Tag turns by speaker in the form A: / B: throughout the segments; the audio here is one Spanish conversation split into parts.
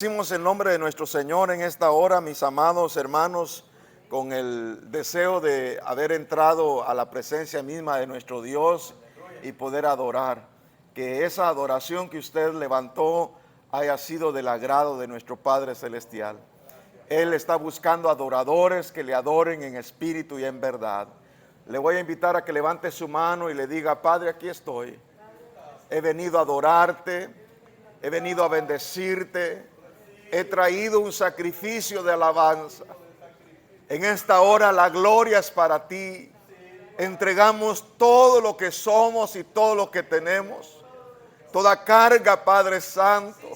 A: Bendecimos el nombre de nuestro Señor en esta hora, mis amados hermanos, con el deseo de haber entrado a la presencia misma de nuestro Dios y poder adorar. Que esa adoración que usted levantó haya sido del agrado de nuestro Padre Celestial. Él está buscando adoradores que le adoren en espíritu y en verdad. Le voy a invitar a que levante su mano y le diga: Padre, aquí estoy. He venido a adorarte, he venido a bendecirte. He traído un sacrificio de alabanza. En esta hora la gloria es para ti. Entregamos todo lo que somos y todo lo que tenemos. Toda carga, Padre Santo.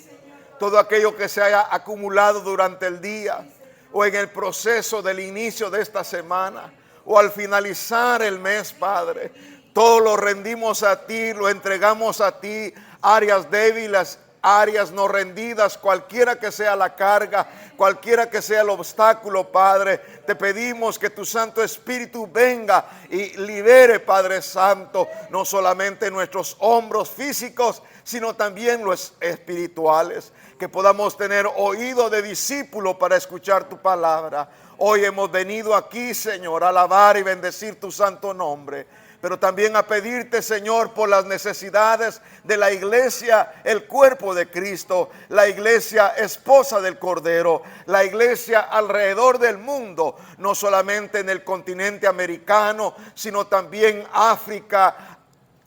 A: Todo aquello que se haya acumulado durante el día o en el proceso del inicio de esta semana o al finalizar el mes, Padre. Todo lo rendimos a ti, lo entregamos a ti. Áreas débiles, áreas no rendidas, cualquiera que sea la carga, cualquiera que sea el obstáculo, Padre, te pedimos que tu Santo Espíritu venga y libere, Padre Santo, no solamente nuestros hombros físicos, sino también los espirituales, que podamos tener oído de discípulo para escuchar tu palabra. Hoy hemos venido aquí, Señor, a alabar y bendecir tu santo nombre, pero también a pedirte, Señor, por las necesidades de la iglesia, el cuerpo de Cristo, la iglesia esposa del Cordero, la iglesia alrededor del mundo, no solamente en el continente americano, sino también África,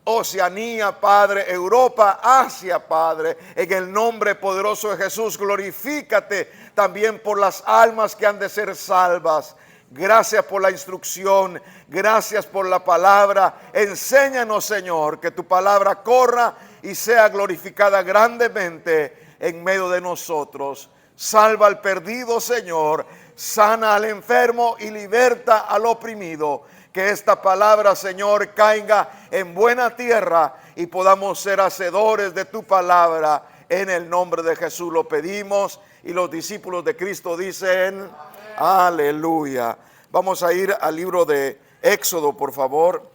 A: Oceanía, Padre, Europa, Asia, Padre. En el nombre poderoso de Jesús, glorifícate también por las almas que han de ser salvas. Gracias por la instrucción, gracias por la palabra. Enséñanos, Señor, que tu palabra corra y sea glorificada grandemente en medio de nosotros. Salva al perdido, Señor, sana al enfermo y liberta al oprimido. Que esta palabra, Señor, caiga en buena tierra y podamos ser hacedores de tu palabra. En el nombre de Jesús lo pedimos y los discípulos de Cristo dicen: amén. Aleluya. Vamos a ir al libro de Éxodo, por favor.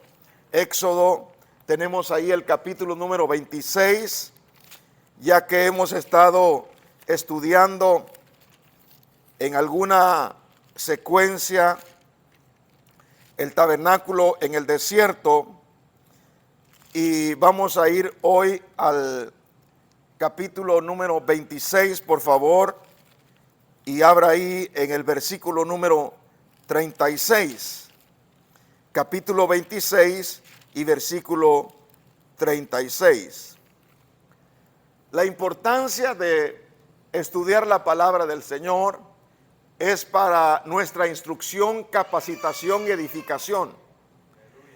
A: Éxodo, tenemos ahí el capítulo número 26, ya que hemos estado estudiando en alguna secuencia el tabernáculo en el desierto, y vamos a ir hoy al capítulo número 26, por favor, y abra ahí en el versículo número 36, capítulo 26 y versículo 36. La importancia de estudiar la palabra del Señor es para nuestra instrucción, capacitación y edificación.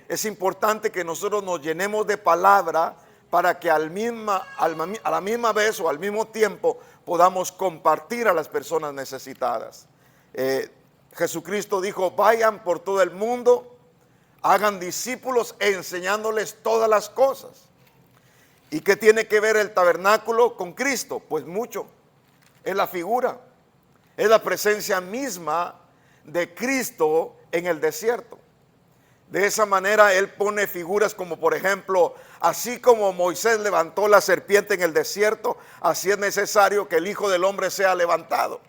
A: Es importante que nosotros nos llenemos de palabra para que a la misma vez o al mismo tiempo podamos compartir a las personas necesitadas. Jesucristo dijo: vayan por todo el mundo, hagan discípulos enseñándoles todas las cosas. ¿Y qué tiene que ver el tabernáculo con Cristo? Pues mucho. Es la figura. Es la presencia misma de Cristo en el desierto. De esa manera Él pone figuras como, por ejemplo, así como Moisés levantó la serpiente en el desierto, así es necesario que el Hijo del Hombre sea levantado.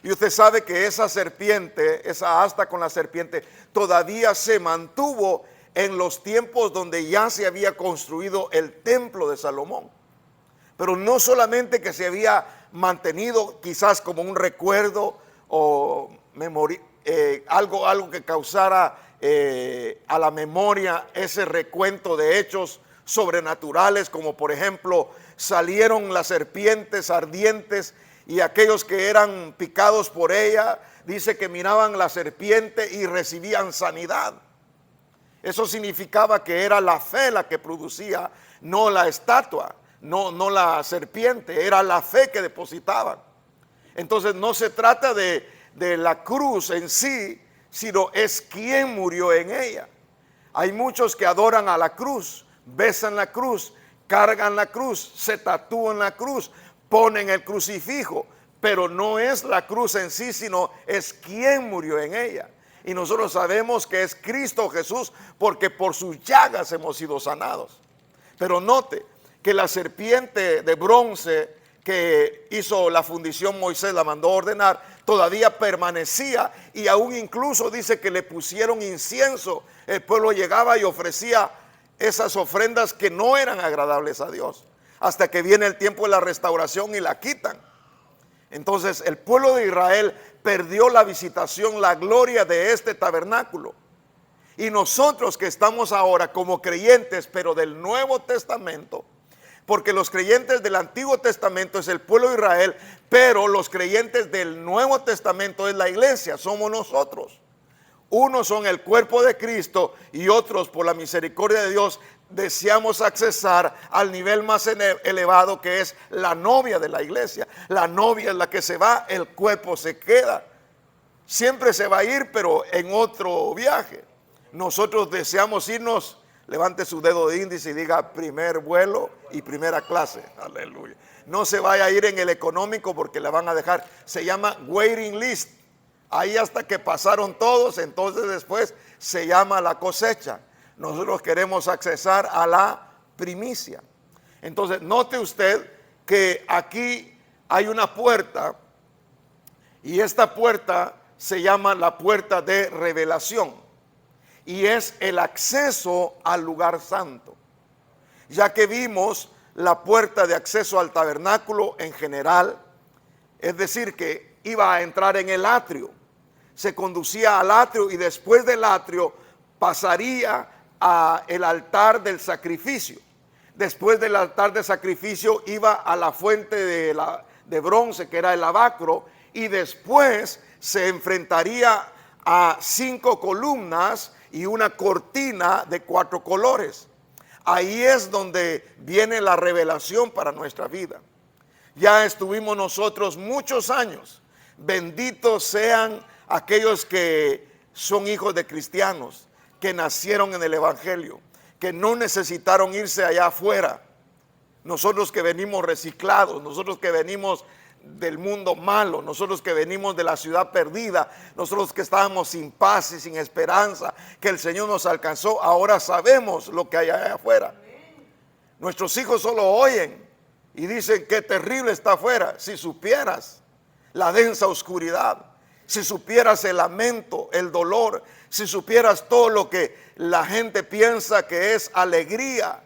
A: Y usted sabe que esa serpiente, esa asta con la serpiente, todavía se mantuvo en los tiempos donde ya se había construido el templo de Salomón. Pero no solamente que se había mantenido quizás como un recuerdo o algo que causara a la memoria ese recuento de hechos sobrenaturales, como por ejemplo salieron las serpientes ardientes y aquellos que eran picados por ella, dice que miraban la serpiente y recibían sanidad. Eso significaba que era la fe la que producía, no la estatua. No la serpiente, era la fe que depositaban. Entonces no se trata de la cruz en sí, sino es quien murió en ella. Hay muchos que adoran a la cruz, besan la cruz, cargan la cruz, se tatúan la cruz, ponen el crucifijo, pero no es la cruz en sí, sino es quien murió en ella. Y nosotros sabemos que es Cristo Jesús, porque por sus llagas hemos sido sanados. Pero note que la serpiente de bronce que hizo la fundición Moisés, la mandó ordenar, todavía permanecía, y aún incluso dice que le pusieron incienso. El pueblo llegaba y ofrecía esas ofrendas que no eran agradables a Dios, hasta que viene el tiempo de la restauración y la quitan. Entonces el pueblo de Israel perdió la visitación, la gloria de este tabernáculo. Y nosotros que estamos ahora como creyentes, pero del Nuevo Testamento, porque los creyentes del Antiguo Testamento es el pueblo de Israel, pero los creyentes del Nuevo Testamento es la iglesia, somos nosotros. Unos son el cuerpo de Cristo y otros, por la misericordia de Dios, deseamos accesar al nivel más elevado, que es la novia de la iglesia. La novia es la que se va, el cuerpo se queda. Siempre se va a ir, pero en otro viaje. Nosotros deseamos irnos. Levante su dedo de índice y diga primer vuelo y primera clase. Aleluya. No se vaya a ir en el económico porque le van a dejar. Se llama waiting list. Ahí hasta que pasaron todos, entonces después se llama la cosecha. Nosotros queremos accesar a la primicia. Entonces note usted que aquí hay una puerta, y esta puerta se llama la puerta de revelación, y es el acceso al lugar santo. Ya que vimos la puerta de acceso al tabernáculo en general, es decir, que iba a entrar en el atrio, se conducía al atrio y después del atrio pasaría a el altar del sacrificio. Después del altar de sacrificio iba a la fuente de bronce, que era el lavacro, y después se enfrentaría a 5 columnas y una cortina de 4 colores. Ahí es donde viene la revelación para nuestra vida. Ya estuvimos nosotros muchos años. Benditos sean aquellos que son hijos de cristianos, que nacieron en el evangelio, que no necesitaron irse allá afuera. Nosotros que venimos reciclados, nosotros que venimos del mundo malo, nosotros que venimos de la ciudad perdida, nosotros que estábamos sin paz y sin esperanza, que el Señor nos alcanzó, ahora sabemos lo que hay allá afuera. Nuestros hijos solo oyen y dicen qué terrible está afuera. Si supieras la densa oscuridad, si supieras el lamento, el dolor, si supieras todo lo que la gente piensa que es alegría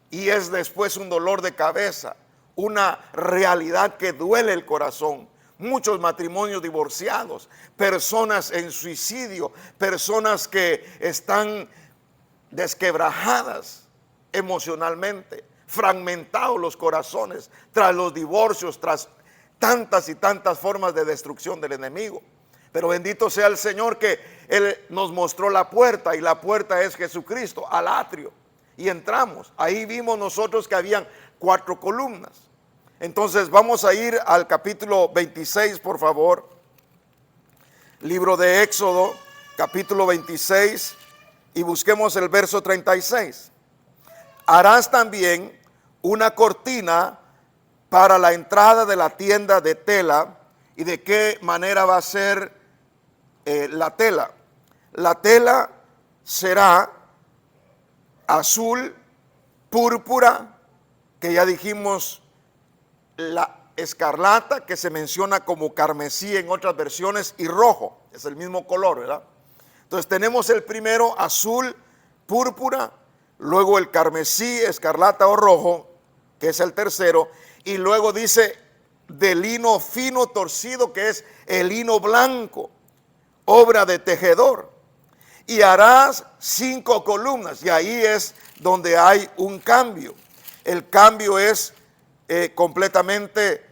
A: y es después un dolor de cabeza, una realidad que duele el corazón. Muchos matrimonios divorciados, personas en suicidio, personas que están desquebrajadas emocionalmente, fragmentados los corazones tras los divorcios, tras tantas y tantas formas de destrucción del enemigo. Pero bendito sea el Señor que Él nos mostró la puerta, y la puerta es Jesucristo, al atrio, y entramos. Ahí vimos nosotros que habían 4 columnas. Entonces vamos a ir al capítulo 26, por favor. Libro de Éxodo, capítulo 26, y busquemos el verso 36. Harás también una cortina para la entrada de la tienda de tela. ¿Y de qué manera va a ser la tela? La tela será azul, púrpura, que ya dijimos, la escarlata, que se menciona como carmesí en otras versiones, y rojo, es el mismo color, ¿verdad? Entonces tenemos el primero, azul, púrpura, luego el carmesí, escarlata o rojo, que es el tercero, y luego dice de lino fino torcido, que es el lino blanco, obra de tejedor. Y harás 5 columnas, y ahí es donde hay un cambio. El cambio es completamente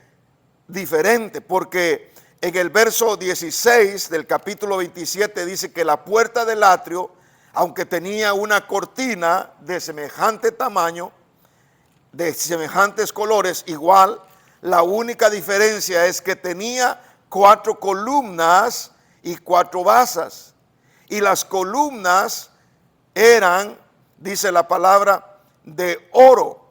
A: diferente, porque en el verso 16 del capítulo 27 dice que la puerta del atrio, aunque tenía una cortina de semejante tamaño, de semejantes colores, igual, la única diferencia es que tenía 4 columnas y 4 basas. Y las columnas eran, dice la palabra, de oro,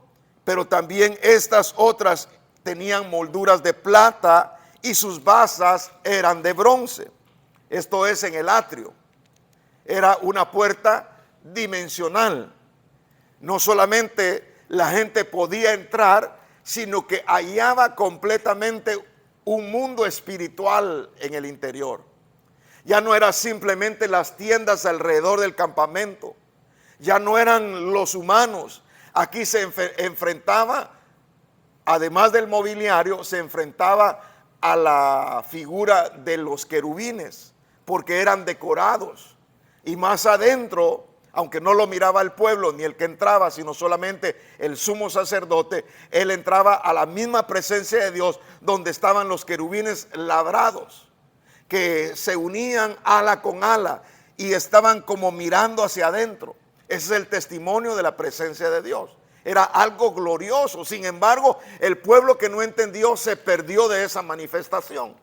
A: pero también estas otras tenían molduras de plata y sus basas eran de bronce. Esto es en el atrio. Era una puerta dimensional. No solamente la gente podía entrar, sino que hallaba completamente un mundo espiritual en el interior. Ya no era simplemente las tiendas alrededor del campamento, ya no eran los humanos. Aquí se enfrentaba, además del mobiliario, se enfrentaba a la figura de los querubines, porque eran decorados. Y más adentro, aunque no lo miraba el pueblo ni el que entraba, sino solamente el sumo sacerdote, él entraba a la misma presencia de Dios, donde estaban los querubines labrados, que se unían ala con ala y estaban como mirando hacia adentro. Ese es el testimonio de la presencia de Dios. Era algo glorioso. Sin embargo, el pueblo que no entendió se perdió de esa manifestación.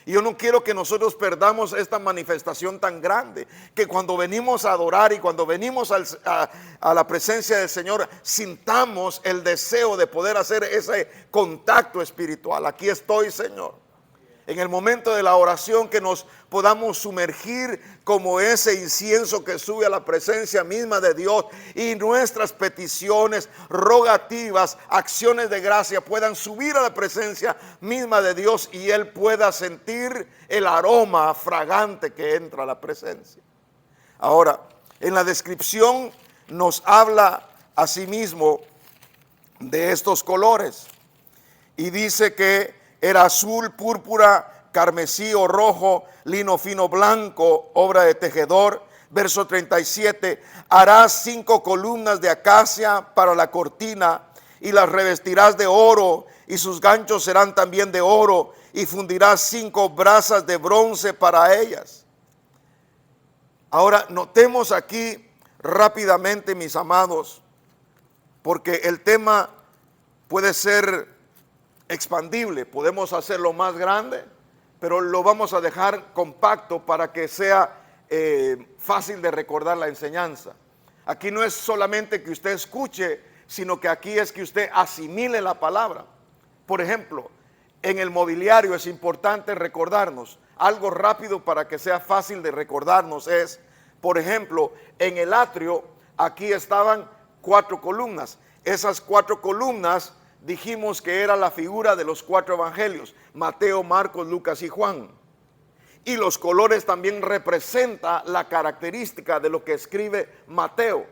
A: Y yo no quiero que nosotros perdamos esta manifestación tan grande, que cuando venimos a adorar y cuando venimos a la presencia del Señor, sintamos el deseo de poder hacer ese contacto espiritual. Aquí estoy, Señor. En el momento de la oración, que nos podamos sumergir como ese incienso que sube a la presencia misma de Dios, y nuestras peticiones, rogativas, acciones de gracia puedan subir a la presencia misma de Dios y Él pueda sentir el aroma fragante que entra a la presencia. Ahora, en la descripción nos habla asimismo de estos colores y dice que era azul, púrpura, carmesí o rojo, lino fino blanco, obra de tejedor. Verso 37, harás 5 columnas de acacia para la cortina y las revestirás de oro, y sus ganchos serán también de oro, y fundirás 5 brasas de bronce para ellas. Ahora notemos aquí rápidamente, mis amados, porque el tema puede ser expandible, podemos hacerlo más grande, pero lo vamos a dejar compacto para que sea fácil de recordar la enseñanza. Aquí no es solamente que usted escuche, sino que aquí es que usted asimile la palabra. Por ejemplo, en el mobiliario es importante recordarnos algo rápido para que sea fácil de recordarnos. Es, por ejemplo, en el atrio aquí estaban 4 columnas. Esas 4 columnas dijimos que era la figura de los 4 evangelios: Mateo, Marcos, Lucas y Juan. Y los colores también representan la característica de lo que escribe Mateo.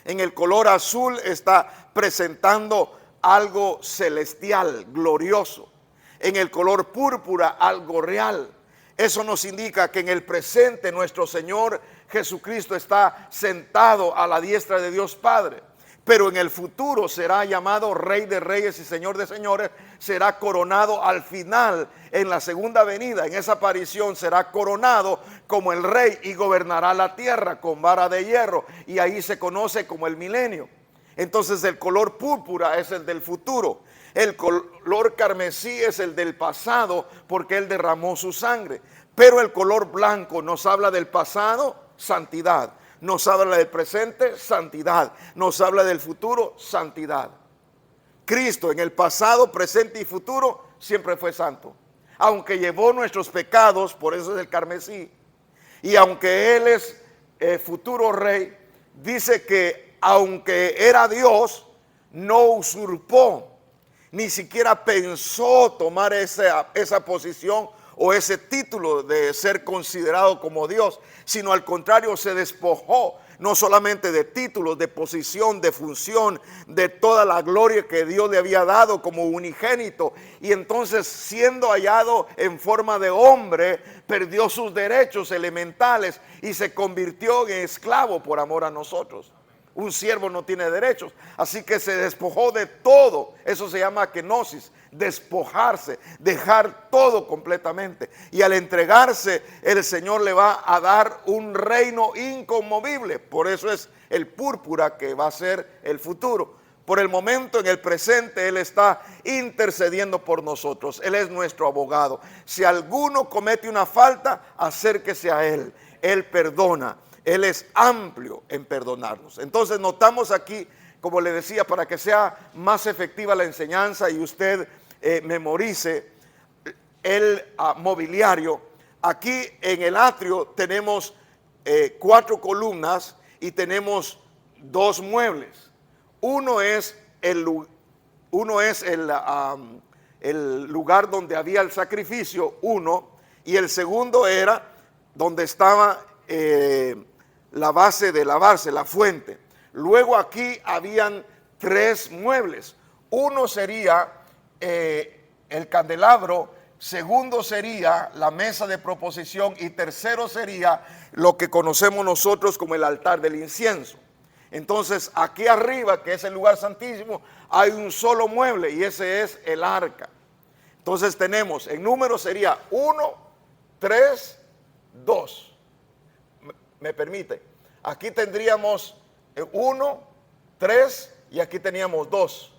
A: En el color azul está presentando algo celestial, glorioso. En el color púrpura, algo real. Eso nos indica que en el presente nuestro Señor Jesucristo está sentado a la diestra de Dios Padre. Pero en el futuro será llamado Rey de Reyes y Señor de Señores. Será coronado al final, en la segunda venida. En esa aparición será coronado como el Rey y gobernará la tierra con vara de hierro. Y ahí se conoce como el milenio. Entonces el color púrpura es el del futuro. El color carmesí es el del pasado, porque Él derramó su sangre. Pero el color blanco nos habla del pasado, santidad. Nos habla del presente, santidad. Nos habla del futuro, santidad. Cristo en el pasado, presente y futuro siempre fue santo. Aunque llevó nuestros pecados, por eso es el carmesí. Y aunque Él es futuro rey, dice que aunque era Dios, no usurpó, ni siquiera pensó tomar esa posición o ese título de ser considerado como Dios, sino al contrario se despojó, no solamente de títulos, de posición, de función, de toda la gloria que Dios le había dado como unigénito, y entonces siendo hallado en forma de hombre, perdió sus derechos elementales y se convirtió en esclavo por amor a nosotros. Un siervo no tiene derechos, así que se despojó de todo. Eso se llama kenosis, despojarse, dejar todo completamente. Y al entregarse, el Señor le va a dar un reino inconmovible. Por eso es el púrpura que va a ser el futuro. Por el momento, en el presente, Él está intercediendo por nosotros. Él es nuestro abogado. Si alguno comete una falta, acérquese a Él. Él perdona. Él es amplio en perdonarnos. Entonces notamos aquí, como le decía, para que sea más efectiva la enseñanza y usted memorice el mobiliario. Aquí en el atrio tenemos 4 columnas y tenemos 2 muebles. Uno es Uno es el lugar donde había el sacrificio, uno, y el segundo era donde estaba la base de lavarse, la fuente. Luego aquí habían 3 muebles. Uno sería el candelabro, segundo sería la mesa de proposición y tercero sería lo que conocemos nosotros como el altar del incienso. Entonces aquí arriba, que es el lugar santísimo, hay un solo mueble y ese es el arca. Entonces tenemos, en número sería 1, 3, 2. ¿Me permite? Aquí tendríamos 1, 3 y aquí teníamos 2,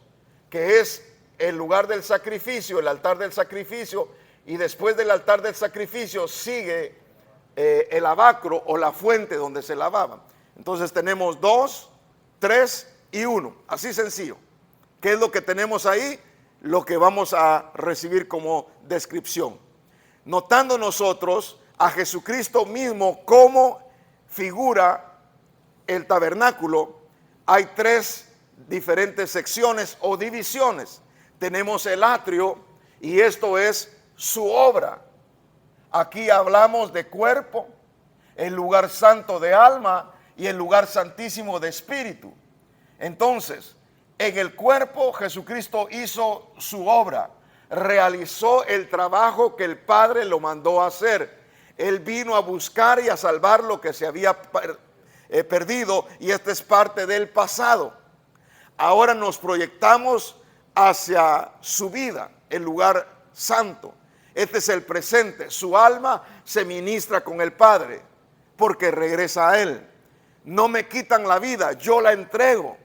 A: que es el lugar del sacrificio, el altar del sacrificio, y después del altar del sacrificio sigue el lavacro o la fuente donde se lavaban. Entonces tenemos 2, 3 y 1, así sencillo. ¿Qué es lo que tenemos ahí? Lo que vamos a recibir como descripción. Notando nosotros a Jesucristo mismo como figura el tabernáculo, hay 3 diferentes secciones o divisiones. Tenemos el atrio y esto es su obra. Aquí hablamos de cuerpo, el lugar santo de alma y el lugar santísimo de espíritu. Entonces, en el cuerpo Jesucristo hizo su obra, realizó el trabajo que el Padre lo mandó a hacer. Él vino a buscar y a salvar lo que se había perdido, y esta es parte del pasado. Ahora nos proyectamos hacia su vida, el lugar santo. Este es el presente. Su alma se ministra con el Padre porque regresa a Él. No me quitan la vida, yo la entrego.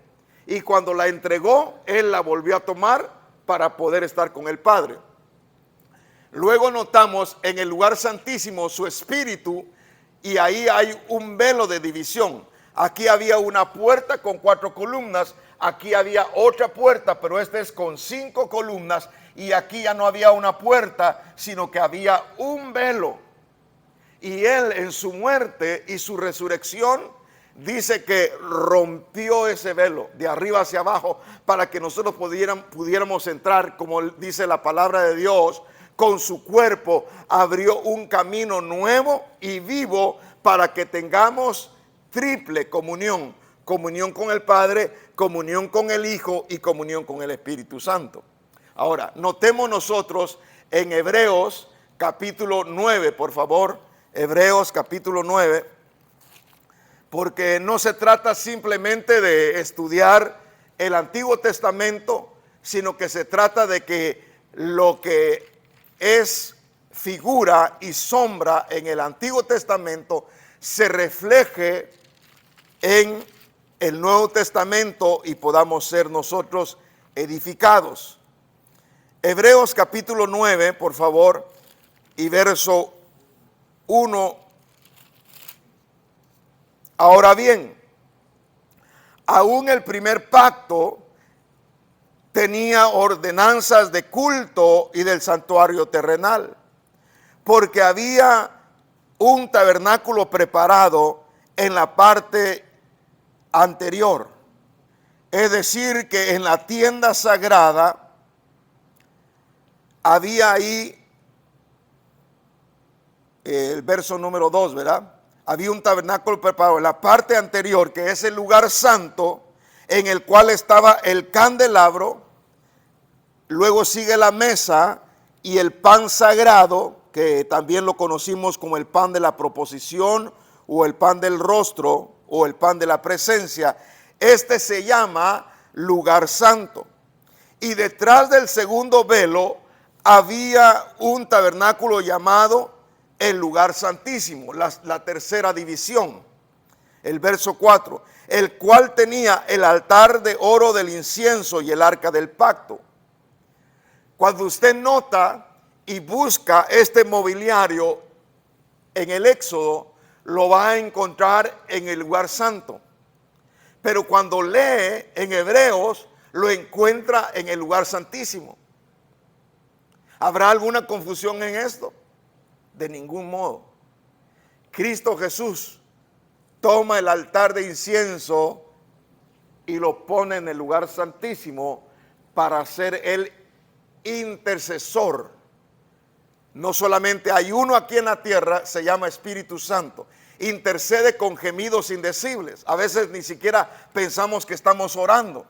A: Y cuando la entregó, Él la volvió a tomar para poder estar con el Padre. Luego notamos en el lugar santísimo su espíritu, y ahí hay un velo de división. Aquí había una puerta con 4 columnas, aquí había otra puerta, pero esta es con 5 columnas, y aquí ya no había una puerta, sino que había un velo. Y Él en su muerte y su resurrección dice que rompió ese velo de arriba hacia abajo para que nosotros pudiéramos entrar, como dice la palabra de Dios. Con su cuerpo abrió un camino nuevo y vivo para que tengamos triple comunión: comunión con el Padre, comunión con el Hijo y comunión con el Espíritu Santo. Ahora, notemos nosotros en Hebreos capítulo 9, por favor, Hebreos capítulo 9, porque no se trata simplemente de estudiar el Antiguo Testamento, sino que se trata de que lo que es figura y sombra en el Antiguo Testamento se refleje en el Nuevo Testamento y podamos ser nosotros edificados. Hebreos capítulo 9, por favor, y verso 1. Ahora bien, aún el primer pacto tenía ordenanzas de culto y del santuario terrenal, porque había un tabernáculo preparado en la parte anterior. Es decir, que en la tienda sagrada había ahí, el verso número 2, ¿verdad? Había un tabernáculo preparado en la parte anterior, que es el lugar santo, en el cual estaba el candelabro. Luego sigue la mesa y el pan sagrado, que también lo conocimos como el pan de la proposición o el pan del rostro o el pan de la presencia. Este se llama lugar santo. Y detrás del segundo velo había un tabernáculo llamado el lugar santísimo, la tercera división. El verso 4, el cual tenía el altar de oro del incienso y el arca del pacto. Cuando usted nota y busca este mobiliario en el Éxodo, lo va a encontrar en el lugar santo. Pero cuando lee en Hebreos, lo encuentra en el lugar santísimo. ¿Habrá alguna confusión en esto? De ningún modo. Cristo Jesús toma el altar de incienso y lo pone en el lugar santísimo, para ser el intercesor. No solamente hay uno aquí en la tierra, se llama Espíritu Santo. Intercede con gemidos indecibles. A veces ni siquiera pensamos que estamos orando.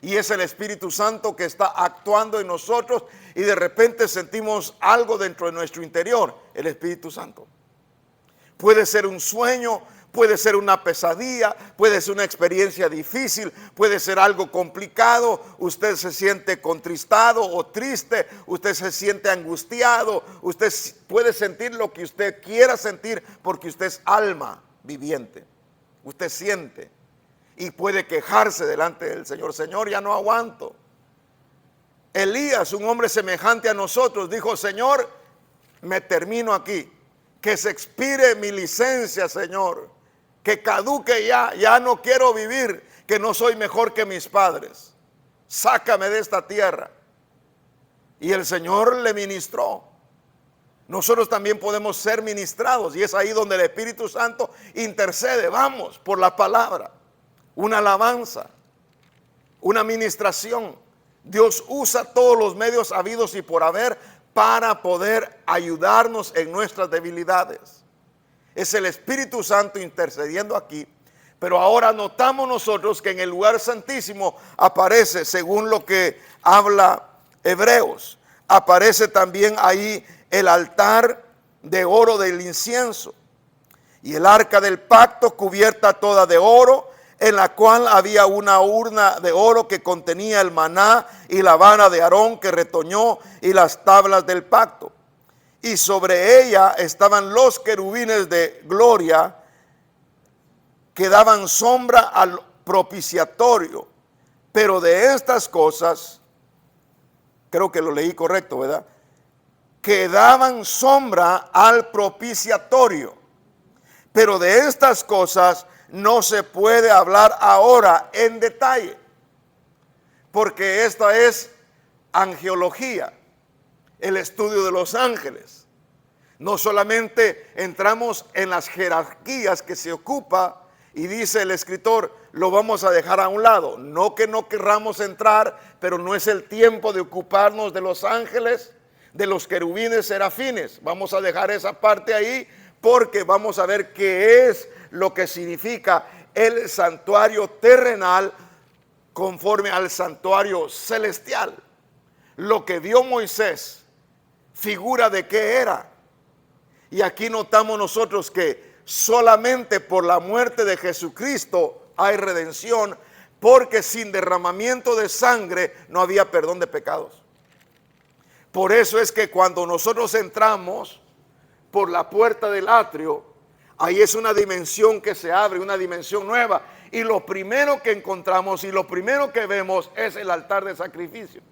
A: Y es el Espíritu Santo que está actuando en nosotros y de repente sentimos algo dentro de nuestro interior. El Espíritu Santo. Puede ser un sueño, puede ser una pesadilla, puede ser una experiencia difícil, puede ser algo complicado. Usted se siente contristado o triste, usted se siente angustiado, usted puede sentir lo que usted quiera sentir porque usted es alma viviente. Usted siente y puede quejarse delante del Señor. Señor, ya no aguanto. Elías, un hombre semejante a nosotros, dijo: Señor, me termino aquí. Que se expire mi licencia, Señor. Que caduque ya no quiero vivir, que no soy mejor que mis padres. Sácame de esta tierra. Y el Señor le ministró. Nosotros también podemos ser ministrados y es ahí donde el Espíritu Santo intercede. Vamos, por la palabra, una alabanza, una ministración. Dios usa todos los medios habidos y por haber para poder ayudarnos en nuestras debilidades. Es el Espíritu Santo intercediendo aquí. Pero ahora notamos nosotros que en el lugar santísimo aparece, según lo que habla Hebreos, aparece también ahí el altar de oro del incienso y el arca del pacto cubierta toda de oro, en la cual había una urna de oro que contenía el maná y la vara de Aarón que retoñó y las tablas del pacto. Y sobre ella estaban los querubines de gloria que daban sombra al propiciatorio. Pero de estas cosas, creo que lo leí correcto, ¿verdad? Que daban sombra al propiciatorio. Pero de estas cosas no se puede hablar ahora en detalle, porque esta es angelología, el estudio de los ángeles. No solamente entramos en las jerarquías que se ocupa y dice el escritor, lo vamos a dejar a un lado. No que no querramos entrar, pero no es el tiempo de ocuparnos de los ángeles, de los querubines serafines. Vamos a dejar esa parte ahí porque vamos a ver qué es lo que significa el santuario terrenal conforme al santuario celestial. Lo que vio Moisés, figura de qué era. Y aquí notamos nosotros que solamente por la muerte de Jesucristo hay redención, porque sin derramamiento de sangre no había perdón de pecados. Por eso es que cuando nosotros entramos por la puerta del atrio, ahí es una dimensión que se abre, una dimensión nueva. Y lo primero que encontramos y lo primero que vemos es el altar de sacrificio.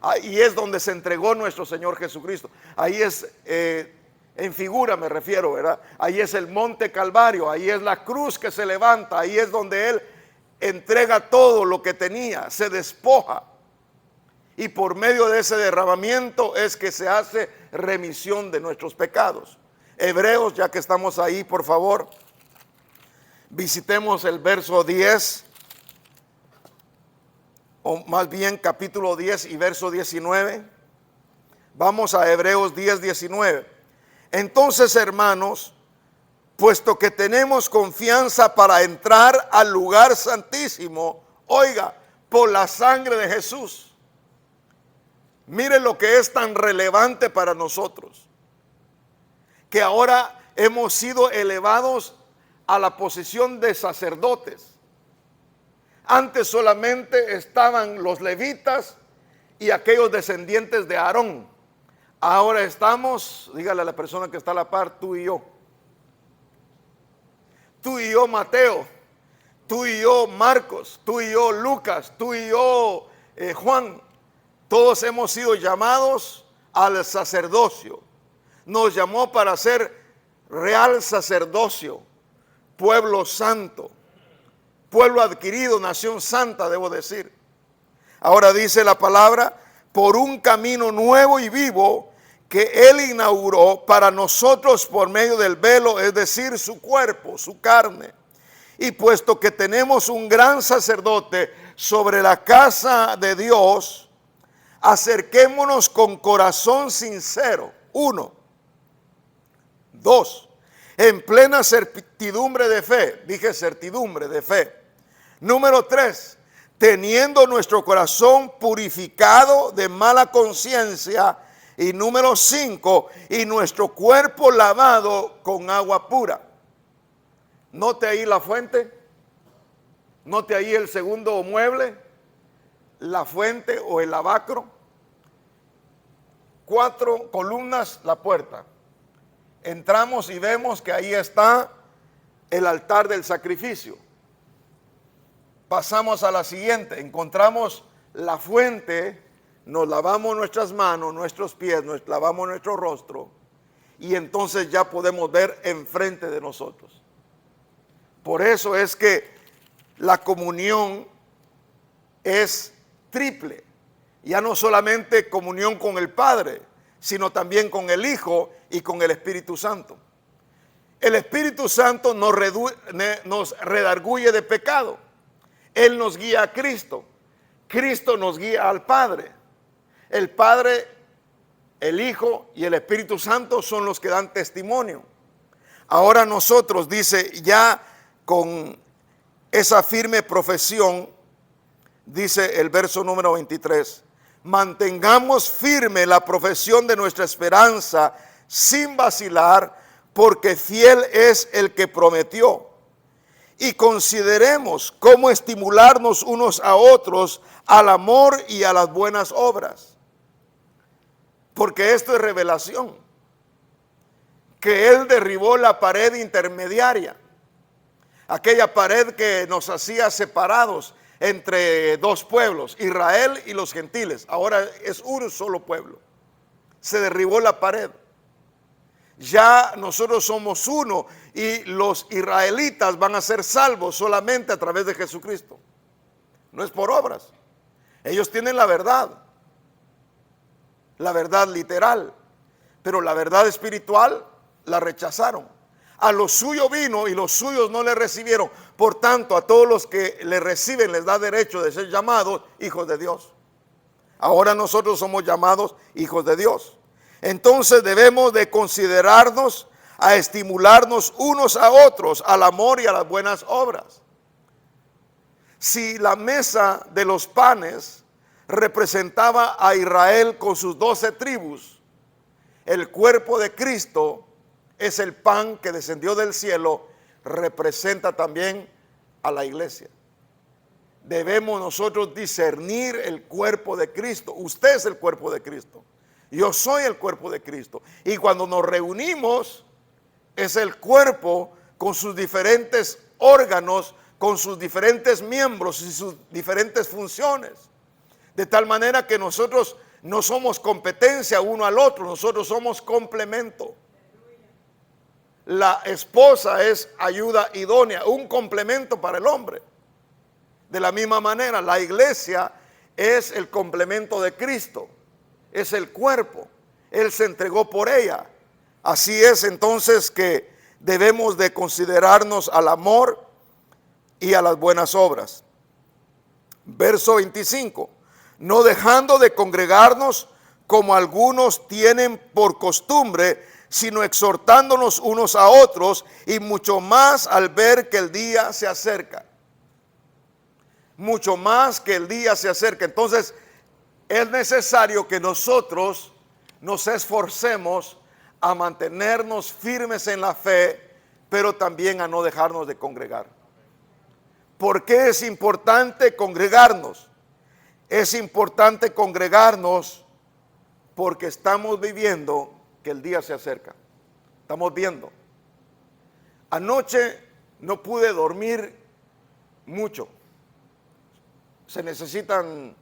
A: Ahí es donde se entregó nuestro Señor Jesucristo. Ahí es, en figura me refiero, ¿verdad? Ahí es el monte Calvario, ahí es la cruz que se levanta, ahí es donde Él entrega todo lo que tenía, se despoja. Y por medio de ese derramamiento es que se hace remisión de nuestros pecados. Hebreos, ya que estamos ahí, por favor, visitemos el verso 10, o más bien capítulo 10 y verso 19. Vamos a Hebreos 10, 19. Entonces, hermanos, puesto que tenemos confianza para entrar al lugar santísimo, oiga, por la sangre de Jesús. Mire lo que es tan relevante para nosotros, que ahora hemos sido elevados a la posición de sacerdotes. Antes solamente estaban los levitas y aquellos descendientes de Aarón. Ahora estamos, dígale a la persona que está a la par, tú y yo. Tú y yo, Mateo. Tú y yo, Marcos. Tú y yo, Lucas. Tú y yo, Juan. Todos hemos sido llamados al sacerdocio. Nos llamó para ser real sacerdocio, pueblo santo, pueblo adquirido, nación santa, debo decir. Ahora dice la palabra, por un camino nuevo y vivo que Él inauguró para nosotros por medio del velo, es decir, su cuerpo, su carne. Y puesto que tenemos un gran sacerdote sobre la casa de Dios, acerquémonos con corazón sincero. 1. 2. En plena certidumbre de fe. Dije certidumbre de fe. Número 3. Teniendo nuestro corazón purificado de mala conciencia. Y número 5. Y nuestro cuerpo lavado con agua pura. Note ahí la fuente. Note ahí el segundo mueble. La fuente o el lavacro. 4 columnas, la puerta. Entramos y vemos que ahí está el altar del sacrificio. Pasamos a la siguiente. Encontramos la fuente. Nos lavamos nuestras manos, nuestros pies, nos lavamos nuestro rostro. Y entonces ya podemos ver enfrente de nosotros. Por eso es que la comunión es triple. Ya no solamente comunión con el Padre, sino también con el Hijo y con el Espíritu Santo. El Espíritu Santo nos redarguye de pecado. Él nos guía a Cristo. Cristo nos guía al Padre. El Padre, el Hijo y el Espíritu Santo son los que dan testimonio. Ahora nosotros, dice, ya con esa firme profesión, dice el verso número 23, mantengamos firme la profesión de nuestra esperanza sin vacilar, porque fiel es el que prometió. Y consideremos cómo estimularnos unos a otros al amor y a las buenas obras. Porque esto es revelación. Que Él derribó la pared intermediaria. Aquella pared que nos hacía separados entre dos pueblos, Israel y los gentiles. Ahora es un solo pueblo. Se derribó la pared. Ya nosotros somos uno y los israelitas van a ser salvos solamente a través de Jesucristo. No es por obras. Ellos tienen la verdad literal, pero la verdad espiritual la rechazaron. A lo suyo vino y los suyos no le recibieron. Por tanto, a todos los que le reciben les da derecho de ser llamados hijos de Dios. Ahora nosotros somos llamados hijos de Dios. Entonces debemos de considerarnos a estimularnos unos a otros al amor y a las buenas obras. Si la mesa de los panes representaba a Israel con sus 12 tribus, el cuerpo de Cristo es el pan que descendió del cielo, representa también a la iglesia. Debemos nosotros discernir el cuerpo de Cristo. Usted es el cuerpo de Cristo. Yo soy el cuerpo de Cristo. Y cuando nos reunimos, es el cuerpo con sus diferentes órganos, con sus diferentes miembros y sus diferentes funciones. De tal manera que nosotros no somos competencia uno al otro, nosotros somos complemento. La esposa es ayuda idónea, un complemento para el hombre. De la misma manera, la iglesia es el complemento de Cristo, es el cuerpo. Él se entregó por ella. Así es entonces que debemos de considerarnos al amor y a las buenas obras. Verso 25. No dejando de congregarnos como algunos tienen por costumbre, sino exhortándonos unos a otros, y mucho más al ver que el día se acerca. Mucho más que el día se acerca. Entonces es necesario que nosotros nos esforcemos a mantenernos firmes en la fe, pero también a no dejarnos de congregar. ¿Por qué es importante congregarnos? Es importante congregarnos porque estamos viviendo que el día se acerca. Estamos viendo. Anoche no pude dormir mucho. Se necesitan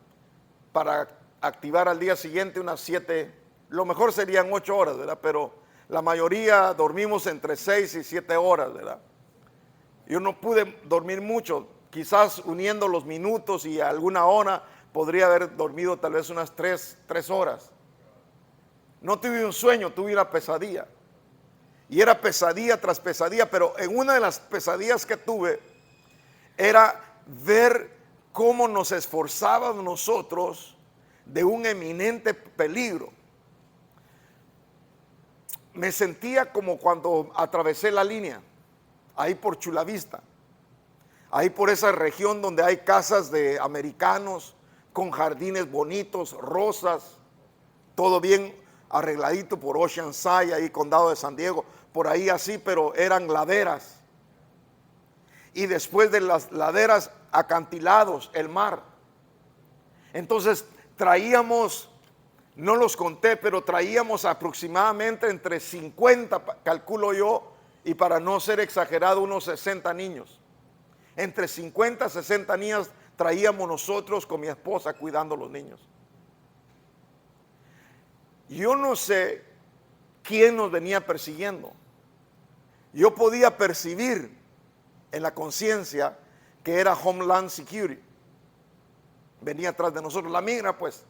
A: para activar al día siguiente unas 7, lo mejor serían 8 horas, ¿verdad? Pero la mayoría dormimos entre 6 y 7 horas, ¿verdad? Yo no pude dormir mucho, quizás uniendo los minutos y alguna hora podría haber dormido tal vez unas 3 horas. No tuve un sueño, tuve una pesadilla. Y era pesadilla tras pesadilla, pero en una de las pesadillas que tuve, era ver cómo nos esforzábamos nosotros de un eminente peligro. Me sentía como cuando atravesé la línea, ahí por Chulavista, ahí por esa región donde hay casas de americanos con jardines bonitos, rosas, todo bien arregladito por Oceanside, ahí condado de San Diego, por ahí así, pero eran laderas. Y después de las laderas, acantilados, el mar. Entonces traíamos, no los conté, pero traíamos aproximadamente entre 50, calculo yo, y para no ser exagerado, unos 60 niños. Entre 50 y 60 niños traíamos nosotros con mi esposa cuidando a los niños. Yo no sé quién nos venía persiguiendo. Yo podía percibir en la conciencia que era Homeland Security. Venía atrás de nosotros, la migra pues.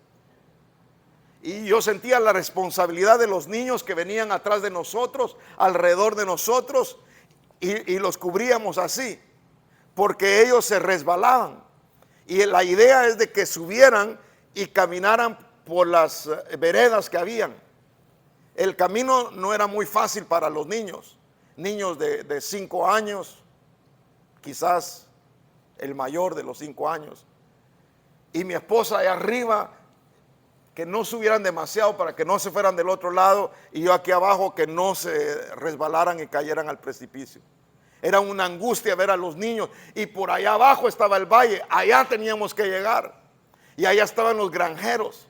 A: Y yo sentía la responsabilidad de los niños que venían atrás de nosotros, alrededor de nosotros, y los cubríamos así, porque ellos se resbalaban. Y la idea es de que subieran y caminaran por las veredas que habían. El camino no era muy fácil para los niños de 5 años, quizás el mayor de los 5 años. Y mi esposa allá arriba, que no subieran demasiado para que no se fueran del otro lado, y yo aquí abajo que no se resbalaran y cayeran al precipicio. Era una angustia ver a los niños, y por allá abajo estaba el valle, allá teníamos que llegar, y allá estaban los granjeros.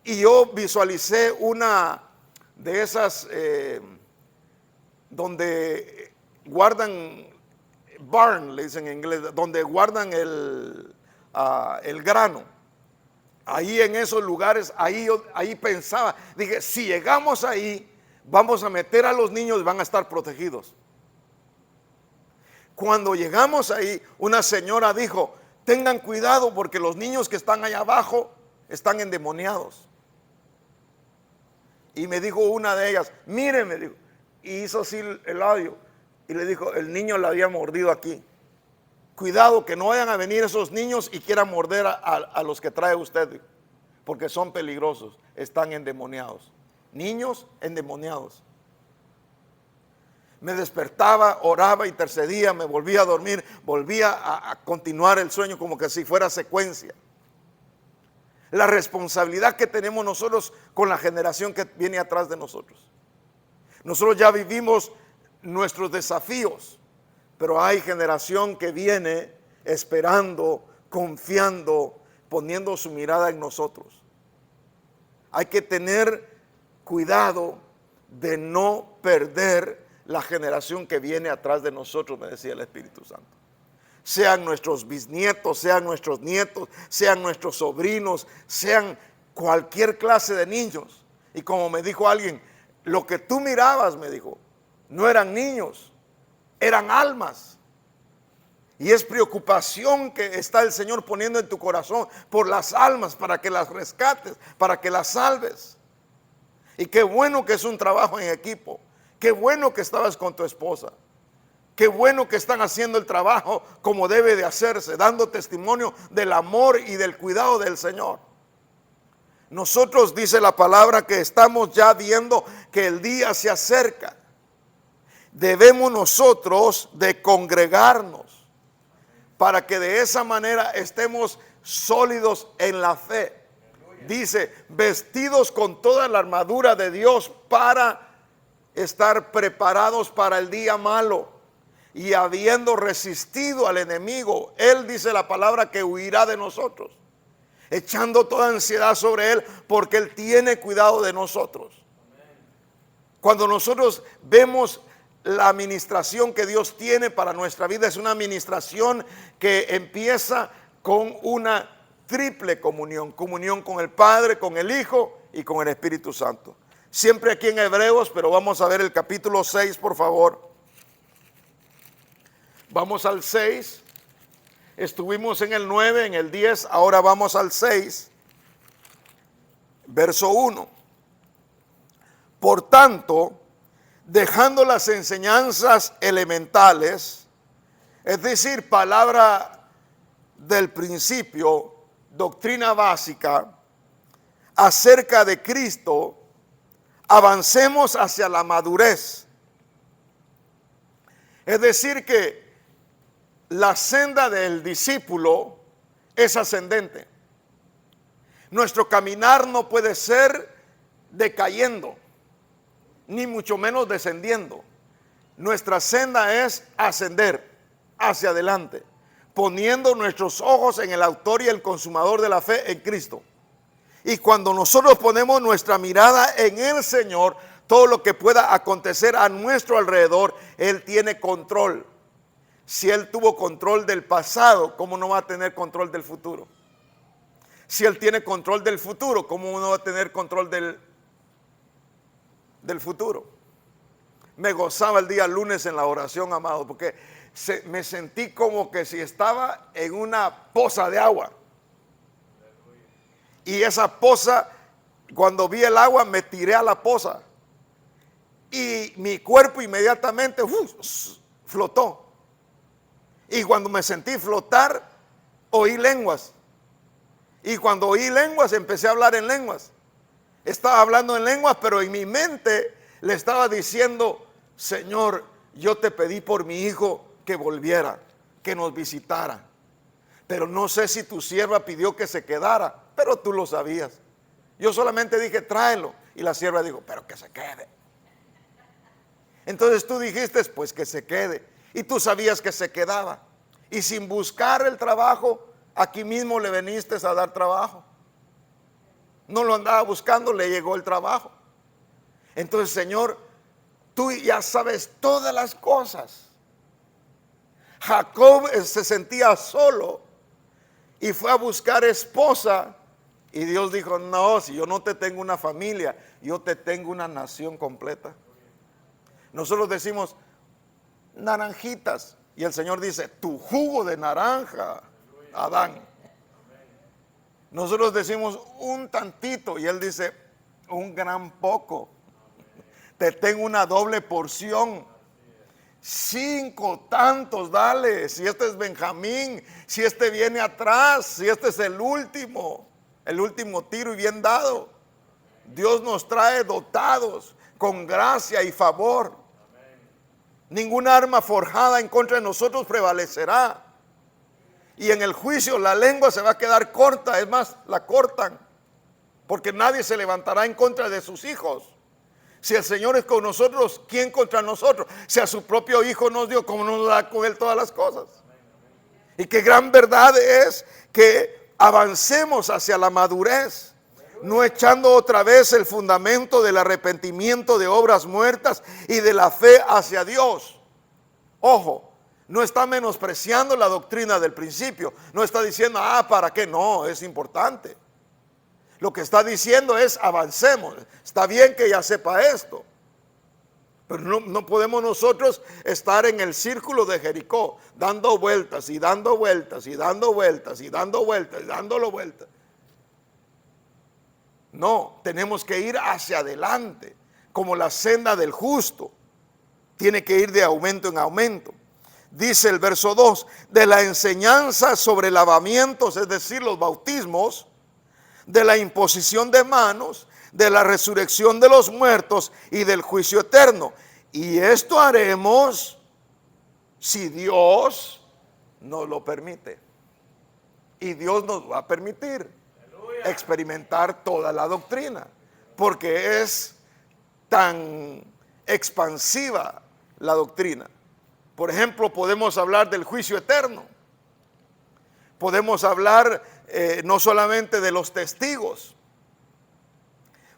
A: Y yo visualicé una de esas donde guardan, barn le dicen en inglés, donde guardan el grano. Ahí en esos lugares, ahí pensaba, dije, si llegamos ahí, vamos a meter a los niños y van a estar protegidos. Cuando llegamos ahí, una señora dijo, tengan cuidado porque los niños que están allá abajo están endemoniados. Y me dijo una de ellas, mire, me dijo, y hizo así el labio, y le dijo, el niño le había mordido aquí. Cuidado que no vayan a venir esos niños y quieran morder a los que trae usted, porque son peligrosos, están endemoniados. Niños endemoniados. Me despertaba, oraba, intercedía, me volvía a dormir, volvía a continuar el sueño como que si fuera secuencia. La responsabilidad que tenemos nosotros con la generación que viene atrás de nosotros. Nosotros ya vivimos nuestros desafíos, pero hay generación que viene esperando, confiando, poniendo su mirada en nosotros. Hay que tener cuidado de no perder la generación que viene atrás de nosotros, me decía el Espíritu Santo. Sean nuestros bisnietos, sean nuestros nietos, sean nuestros sobrinos, sean cualquier clase de niños. Y como me dijo alguien, lo que tú mirabas, me dijo, no eran niños, eran almas. Y es preocupación que está el Señor poniendo en tu corazón por las almas, para que las rescates, para que las salves. Y qué bueno que es un trabajo en equipo. Qué bueno que estabas con tu esposa. Qué bueno que están haciendo el trabajo como debe de hacerse, dando testimonio del amor y del cuidado del Señor. Nosotros, dice la palabra, que estamos ya viendo que el día se acerca. Debemos nosotros de congregarnos para que de esa manera estemos sólidos en la fe. Dice, vestidos con toda la armadura de Dios para estar preparados para el día malo. Y habiendo resistido al enemigo, Él, dice la palabra, que huirá de nosotros, echando toda ansiedad sobre Él, porque Él tiene cuidado de nosotros. Cuando nosotros vemos la administración que Dios tiene para nuestra vida, es una administración que empieza con una triple comunión: comunión con el Padre, con el Hijo y con el Espíritu Santo. Siempre aquí en Hebreos, pero vamos a ver el capítulo 6, por favor. Vamos al 6. Estuvimos en el 9, en el 10, ahora vamos al 6. Verso 1. Por tanto, dejando las enseñanzas elementales, Es decir, palabra del principio, doctrina básica acerca de Cristo, avancemos hacia la madurez. Es decir que la senda del discípulo es ascendente. Nuestro caminar no puede ser decayendo, ni mucho menos descendiendo. Nuestra senda es ascender hacia adelante, poniendo nuestros ojos en el autor y el consumador de la fe, en Cristo. Y cuando nosotros ponemos nuestra mirada en el Señor, todo lo que pueda acontecer a nuestro alrededor, Él tiene control. Si Él tuvo control del pasado, ¿cómo no va a tener control del futuro? Si Él tiene control del futuro, ¿cómo no va a tener control del futuro? Me gozaba el día lunes en la oración, amado, porque me sentí como que si estaba en una poza de agua. Y esa poza, cuando vi el agua, me tiré a la poza. Y mi cuerpo inmediatamente flotó. Y cuando me sentí flotar, oí lenguas. Y cuando oí lenguas, empecé a hablar en lenguas. Estaba hablando en lenguas, pero en mi mente le estaba diciendo: Señor, yo te pedí por mi hijo que volviera, que nos visitara. Pero no sé si tu sierva pidió que se quedara, pero tú lo sabías. Yo solamente dije: tráelo. Y la sierva dijo: pero que se quede. Entonces tú dijiste: pues que se quede. Y tú sabías que se quedaba. Y sin buscar el trabajo, aquí mismo le viniste a dar trabajo. No lo andaba buscando, le llegó el trabajo. Entonces, Señor, tú ya sabes todas las cosas. Jacob se sentía solo y fue a buscar esposa. Y Dios dijo: no, si yo no te tengo una familia, yo te tengo una nación completa. Nosotros decimos naranjitas, y el Señor dice: tu jugo de naranja, Adán. Nosotros decimos un tantito, y Él dice: un gran poco. Te tengo una doble porción. 5 tantos, dale. Si este es Benjamín, si este viene atrás, si este es el último tiro y bien dado. Dios nos trae dotados con gracia y favor. Ninguna arma forjada en contra de nosotros prevalecerá. Y en el juicio la lengua se va a quedar corta. Es más, la cortan, porque nadie se levantará en contra de sus hijos. Si el Señor es con nosotros, ¿quién contra nosotros? Si a su propio Hijo nos dio, ¿cómo nos da con Él todas las cosas? Y qué gran verdad es que avancemos hacia la madurez, no echando otra vez el fundamento del arrepentimiento de obras muertas y de la fe hacia Dios. Ojo, no está menospreciando la doctrina del principio, no está diciendo: ¿para qué? No, es importante. Lo que está diciendo es: avancemos. Está bien que ya sepa esto, pero no podemos nosotros estar en el círculo de Jericó, dando vueltas y dando vueltas y dando vueltas y dando vueltas y dándolo vueltas. No, tenemos que ir hacia adelante, como la senda del justo. Tiene que ir de aumento en aumento. Dice el verso 2, de la enseñanza sobre lavamientos, es decir, los bautismos, de la imposición de manos, de la resurrección de los muertos y del juicio eterno. Y esto haremos si Dios nos lo permite. Y Dios nos va a permitir experimentar toda la doctrina, porque es tan expansiva la doctrina. Por ejemplo, podemos hablar del juicio eterno. Podemos hablar no solamente de los testigos,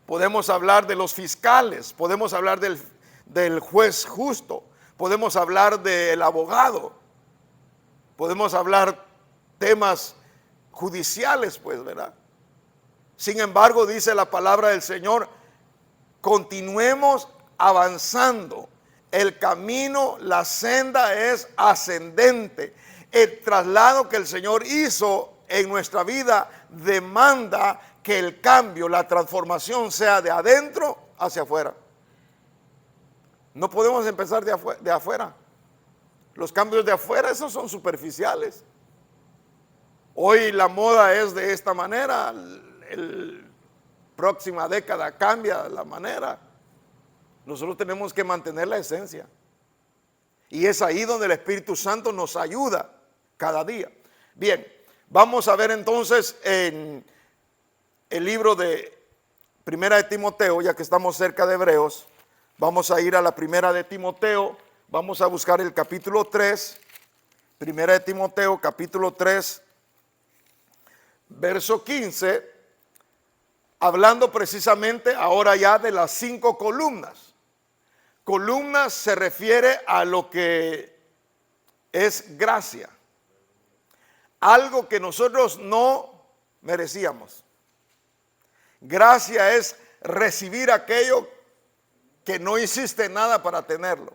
A: podemos hablar de los fiscales, podemos hablar del juez justo, podemos hablar del abogado, podemos hablar temas judiciales, pues, ¿verdad? Sin embargo, dice la palabra del Señor: continuemos avanzando. El camino, la senda es ascendente. El traslado que el Señor hizo en nuestra vida demanda que el cambio, la transformación sea de adentro hacia afuera. No podemos empezar de afuera. Los cambios de afuera, esos son superficiales. Hoy la moda es de esta manera, el próxima década cambia la manera. Nosotros tenemos que mantener la esencia. Y es ahí donde el Espíritu Santo nos ayuda cada día. Bien, vamos a ver entonces en el libro de Primera de Timoteo, ya que estamos cerca de Hebreos, vamos a ir a la Primera de Timoteo, vamos a buscar el capítulo 3, Primera de Timoteo, capítulo 3, verso 15, hablando precisamente ahora ya de las 5 columnas. Columnas se refiere a lo que es gracia, algo que nosotros no merecíamos. Gracia es recibir aquello que no hiciste nada para tenerlo.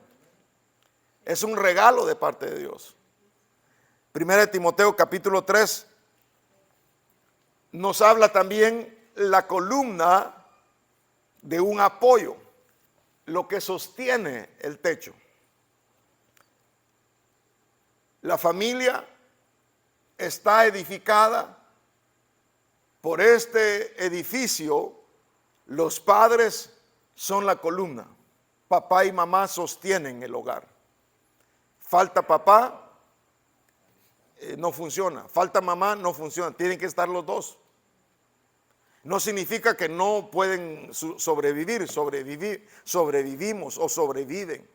A: Es un regalo de parte de Dios. Primera de Timoteo capítulo 3 nos habla también la columna de un apoyo, lo que sostiene el techo. La familia está edificada por este edificio. Los padres son la columna. Papá y mamá sostienen el hogar. Falta papá, no funciona. Falta mamá, no funciona. Tienen que estar los dos. No significa que no pueden sobrevivir, sobrevivimos o sobreviven,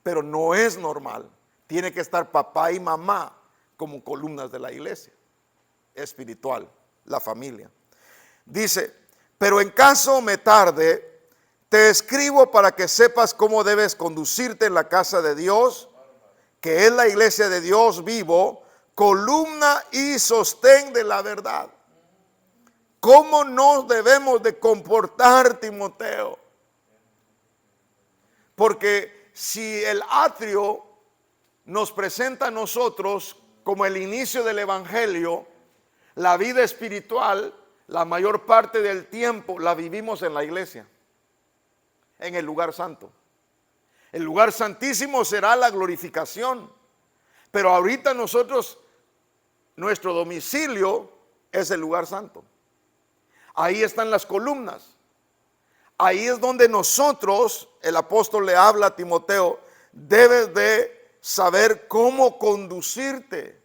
A: pero no es normal. Tiene que estar papá y mamá como columnas de la iglesia espiritual, la familia. Dice, pero en caso me tarde, te escribo para que sepas cómo debes conducirte en la casa de Dios, que es la iglesia de Dios vivo, columna y sostén de la verdad. ¿Cómo nos debemos de comportar, Timoteo? Porque si el atrio nos presenta a nosotros como el inicio del evangelio, la vida espiritual, la mayor parte del tiempo la vivimos en la iglesia, en el lugar santo. El lugar santísimo será la glorificación, pero ahorita nosotros, nuestro domicilio es el lugar santo. Ahí están las columnas. Ahí es donde nosotros, el apóstol le habla a Timoteo, debes de saber cómo conducirte,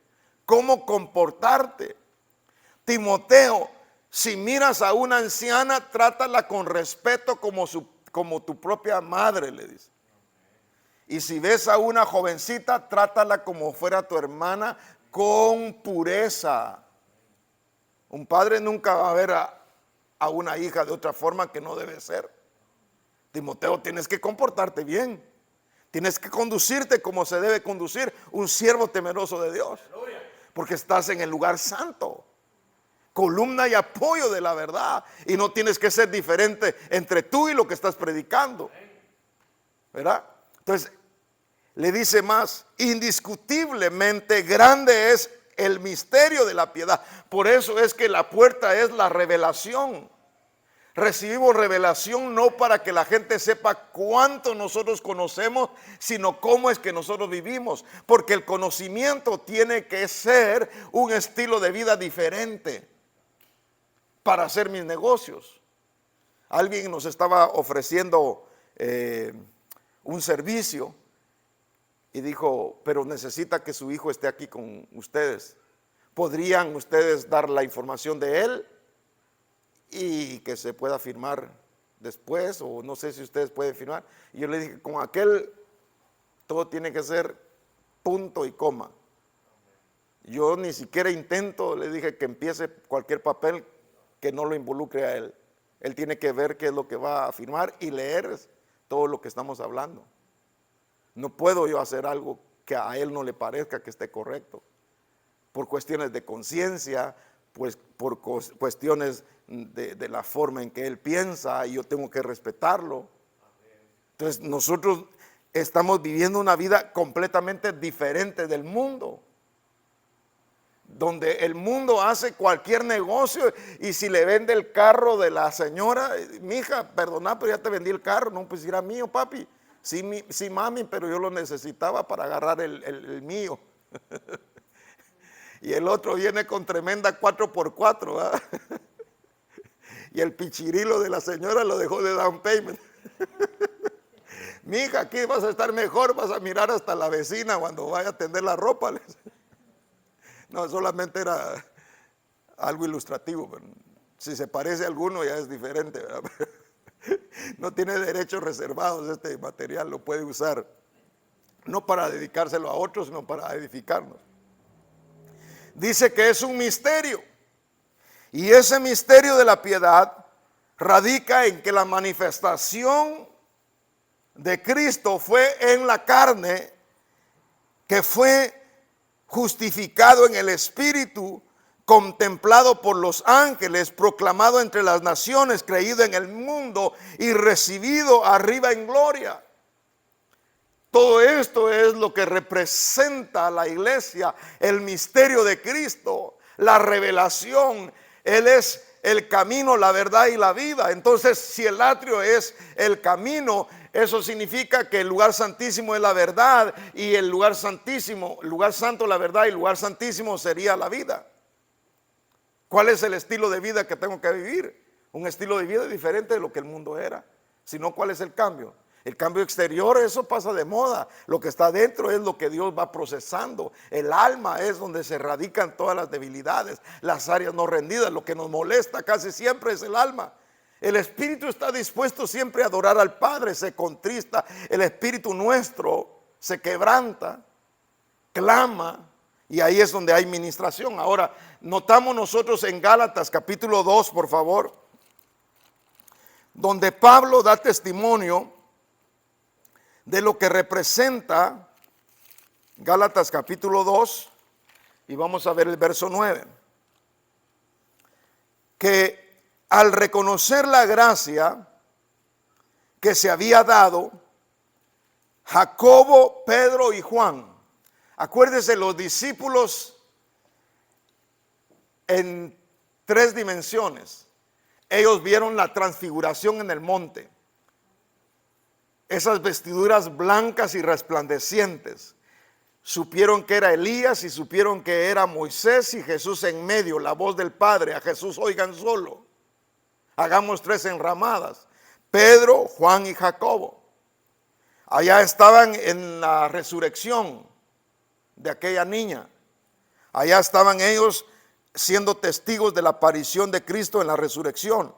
A: cómo comportarte. Timoteo, si miras a una anciana, trátala con respeto como tu propia madre, le dice. Y si ves a una jovencita, trátala como fuera tu hermana, con pureza. Un padre nunca va a ver a una hija de otra forma que no debe ser. Timoteo, tienes que comportarte bien. Tienes que conducirte como se debe conducir un siervo temeroso de Dios. Porque estás en el lugar santo. Columna y apoyo de la verdad. Y no tienes que ser diferente entre tú y lo que estás predicando. ¿Verdad? Entonces, le dice más, indiscutiblemente grande es el misterio de la piedad. Por eso es que la puerta es la revelación. Recibimos revelación no para que la gente sepa cuánto nosotros conocemos, sino cómo es que nosotros vivimos. Porque el conocimiento tiene que ser un estilo de vida diferente para hacer mis negocios. Alguien nos estaba ofreciendo un servicio y dijo, pero necesita que su hijo esté aquí con ustedes. ¿Podrían ustedes dar la información de él y que se pueda firmar después? O no sé si ustedes pueden firmar. Y yo le dije, con aquel todo tiene que ser punto y coma. Yo ni siquiera intento, le dije, que empiece cualquier papel que no lo involucre a él. Él tiene que ver qué es lo que va a firmar y leer todo lo que estamos hablando. No puedo yo hacer algo que a él no le parezca que esté correcto. Por cuestiones de conciencia, pues por cuestiones de la forma en que él piensa, y yo tengo que respetarlo. Entonces nosotros estamos viviendo una vida completamente diferente del mundo, donde el mundo hace cualquier negocio, y si le vende el carro de la señora, mija, perdona, pero ya te vendí el carro, no, pues era mío, papi. Sí, sí, mami, pero yo lo necesitaba para agarrar el mío. Y el otro viene con tremenda 4x4, ¿verdad? Y el pichirilo de la señora lo dejó de down payment. Mija, aquí vas a estar mejor, vas a mirar hasta la vecina cuando vaya a tender la ropa. No, solamente era algo ilustrativo. Pero si se parece a alguno ya es diferente, ¿verdad? No tiene derechos reservados este material, lo puede usar. No para dedicárselo a otros, sino para edificarnos. Dice que es un misterio. Y ese misterio de la piedad radica en que la manifestación de Cristo fue en la carne, que fue justificado en el Espíritu, contemplado por los ángeles, proclamado entre las naciones, creído en el mundo y recibido arriba en gloria. Todo esto es lo que representa a la iglesia, el misterio de Cristo, la revelación. Él es el camino, la verdad y la vida. Entonces, si el atrio es el camino, eso significa que el lugar santísimo es la verdad, y el lugar santísimo, el lugar santo la verdad, y el lugar santísimo sería la vida. ¿Cuál es el estilo de vida que tengo que vivir? Un estilo de vida diferente de lo que el mundo era. Si no, ¿cuál es el cambio? El cambio exterior, eso pasa de moda. Lo que está dentro es lo que Dios va procesando. El alma es donde se radican todas las debilidades, las áreas no rendidas. Lo que nos molesta casi siempre es el alma. El espíritu está dispuesto siempre a adorar al Padre, se contrista. El espíritu nuestro se quebranta, clama, y ahí es donde hay ministración. Ahora, notamos nosotros en Gálatas capítulo 2, por favor, donde Pablo da testimonio de lo que representa Gálatas capítulo 2, y vamos a ver el verso 9, que al reconocer la gracia que se había dado, Jacobo, Pedro y Juan, acuérdense, los discípulos en 3 dimensiones, ellos vieron la transfiguración en el monte. Esas vestiduras blancas y resplandecientes. Supieron que era Elías y supieron que era Moisés y Jesús en medio, la voz del Padre. A Jesús oigan solo. Hagamos 3 enramadas. Pedro, Juan y Jacobo. Allá estaban en la resurrección de aquella niña. Allá estaban ellos siendo testigos de la aparición de Cristo en la resurrección.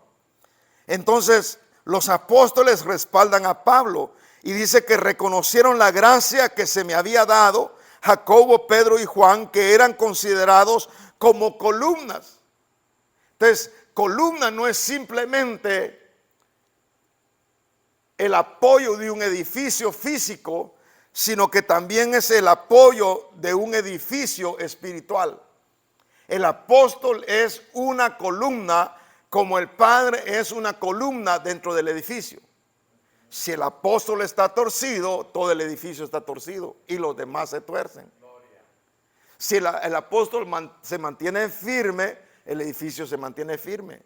A: Entonces, los apóstoles respaldan a Pablo y dice que reconocieron la gracia que se me había dado, Jacobo, Pedro y Juan, que eran considerados como columnas. Entonces, columna no es simplemente el apoyo de un edificio físico, sino que también es el apoyo de un edificio espiritual. El apóstol es una columna, como el Padre es una columna dentro del edificio. Si el apóstol está torcido, todo el edificio está torcido y los demás se tuercen. Si el apóstol se mantiene firme, el edificio se mantiene firme.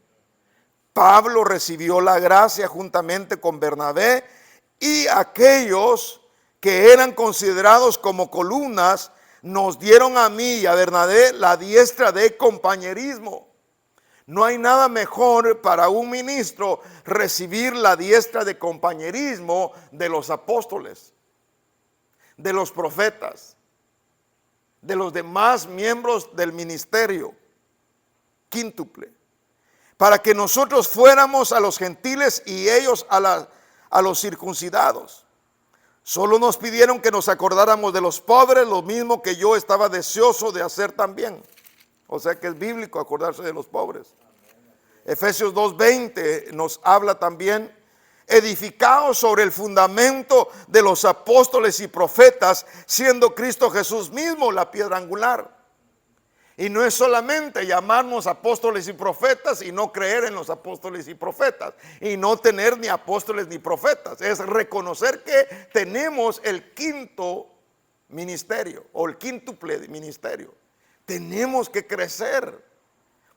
A: Pablo recibió la gracia juntamente con Bernabé y aquellos que eran considerados como columnas nos dieron a mí y a Bernabé la diestra de compañerismo. No hay nada mejor para un ministro recibir la diestra de compañerismo de los apóstoles, de los profetas, de los demás miembros del ministerio quíntuple, para que nosotros fuéramos a los gentiles y ellos a los circuncidados. Solo nos pidieron que nos acordáramos de los pobres, lo mismo que yo estaba deseoso de hacer también. O sea que es bíblico acordarse de los pobres. Efesios 2:20 nos habla también: edificados sobre el fundamento de los apóstoles y profetas, siendo Cristo Jesús mismo la piedra angular. Y no es solamente llamarnos apóstoles y profetas y no creer en los apóstoles y profetas y no tener ni apóstoles ni profetas. Es reconocer que tenemos el quinto ministerio o el quíntuple ministerio. Tenemos que crecer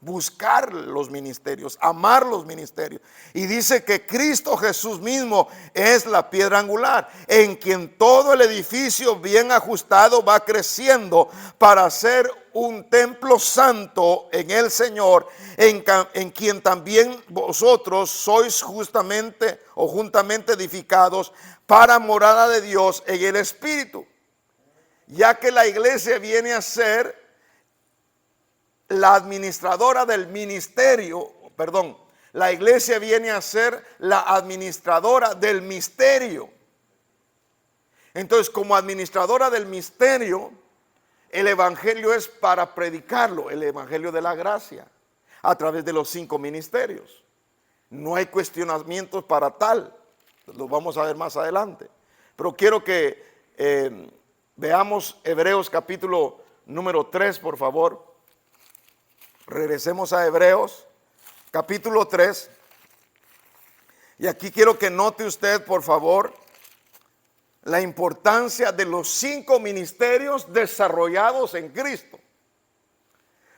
A: buscar los ministerios, amar los ministerios. Y dice que Cristo Jesús mismo es la piedra angular, en quien todo el edificio bien ajustado va creciendo para ser un templo santo en el Señor, en quien también vosotros sois justamente o juntamente edificados para morada de Dios en el Espíritu. Ya que la iglesia viene a ser la administradora del ministerio, perdón, la iglesia viene a ser la administradora del misterio. Entonces, como administradora del misterio, el evangelio es para predicarlo, el evangelio de la gracia, a través de los 5 ministerios. No hay cuestionamientos para tal, lo vamos a ver más adelante. Pero quiero que veamos Hebreos capítulo número 3, por favor. Regresemos a Hebreos, capítulo 3. Y aquí quiero que note usted, por favor, la importancia de los 5 ministerios desarrollados en Cristo.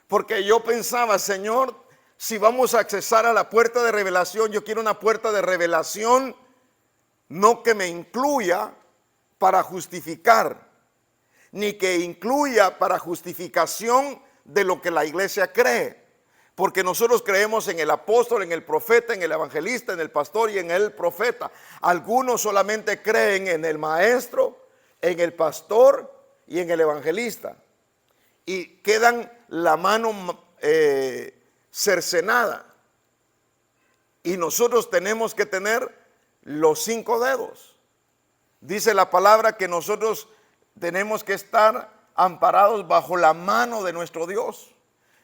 A: Porque yo pensaba, Señor, si vamos a accesar a la puerta de revelación, yo quiero una puerta de revelación no que me incluya para justificar, ni que incluya para justificación de lo que la iglesia cree, porque nosotros creemos en el apóstol, en el profeta, en el evangelista, en el pastor y en el profeta. Algunos solamente creen en el maestro, en el pastor y en el evangelista, y quedan la mano cercenada. Y nosotros tenemos que tener los 5 dedos. Dice la palabra que nosotros tenemos que estar amparados bajo la mano de nuestro Dios,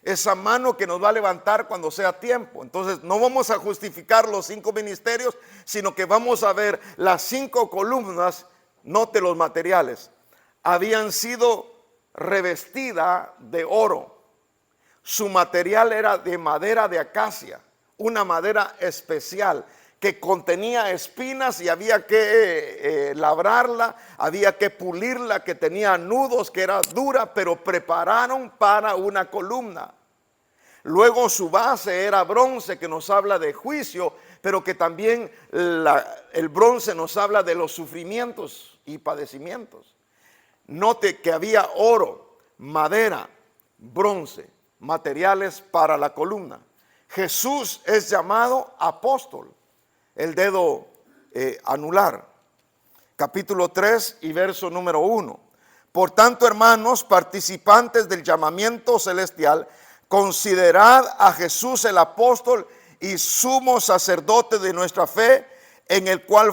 A: esa mano que nos va a levantar cuando sea tiempo. Entonces no vamos a justificar los 5 ministerios, sino que vamos a ver las 5 columnas. Note los materiales, habían sido revestidas de oro. Su material era de madera de acacia, una madera especial que contenía espinas y había que labrarla, había que pulirla, que tenía nudos, que era dura, pero prepararon para una columna. Luego su base era bronce, que nos habla de juicio, pero que también el bronce nos habla de los sufrimientos y padecimientos. Note que había oro, madera, bronce, materiales para la columna. Jesús es llamado apóstol. El dedo anular, capítulo 3 y verso número 1. Por tanto, hermanos, participantes del llamamiento celestial, considerad a Jesús el apóstol y sumo sacerdote de nuestra fe, en el cual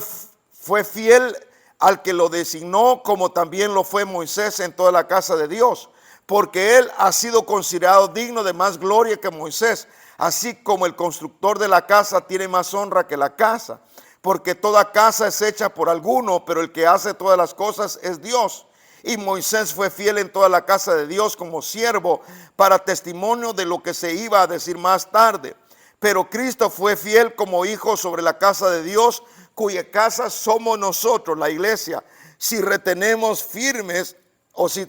A: fue fiel al que lo designó, como también lo fue Moisés en toda la casa de Dios, porque él ha sido considerado digno de más gloria que Moisés, así como el constructor de la casa tiene más honra que la casa, porque toda casa es hecha por alguno, pero el que hace todas las cosas es Dios. Y Moisés fue fiel en toda la casa de Dios como siervo, para testimonio de lo que se iba a decir más tarde. Pero Cristo fue fiel como hijo sobre la casa de Dios, cuya casa somos nosotros, la iglesia, si retenemos firmes, o si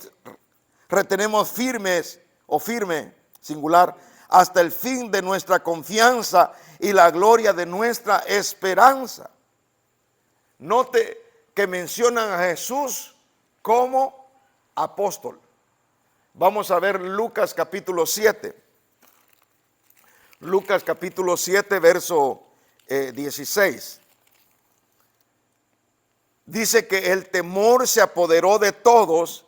A: retenemos firmes, o firme, singular, hasta el fin de nuestra confianza y la gloria de nuestra esperanza. Note que mencionan a Jesús como apóstol. Vamos a ver Lucas capítulo 7. Lucas capítulo 7, verso 16. Dice que el temor se apoderó de todos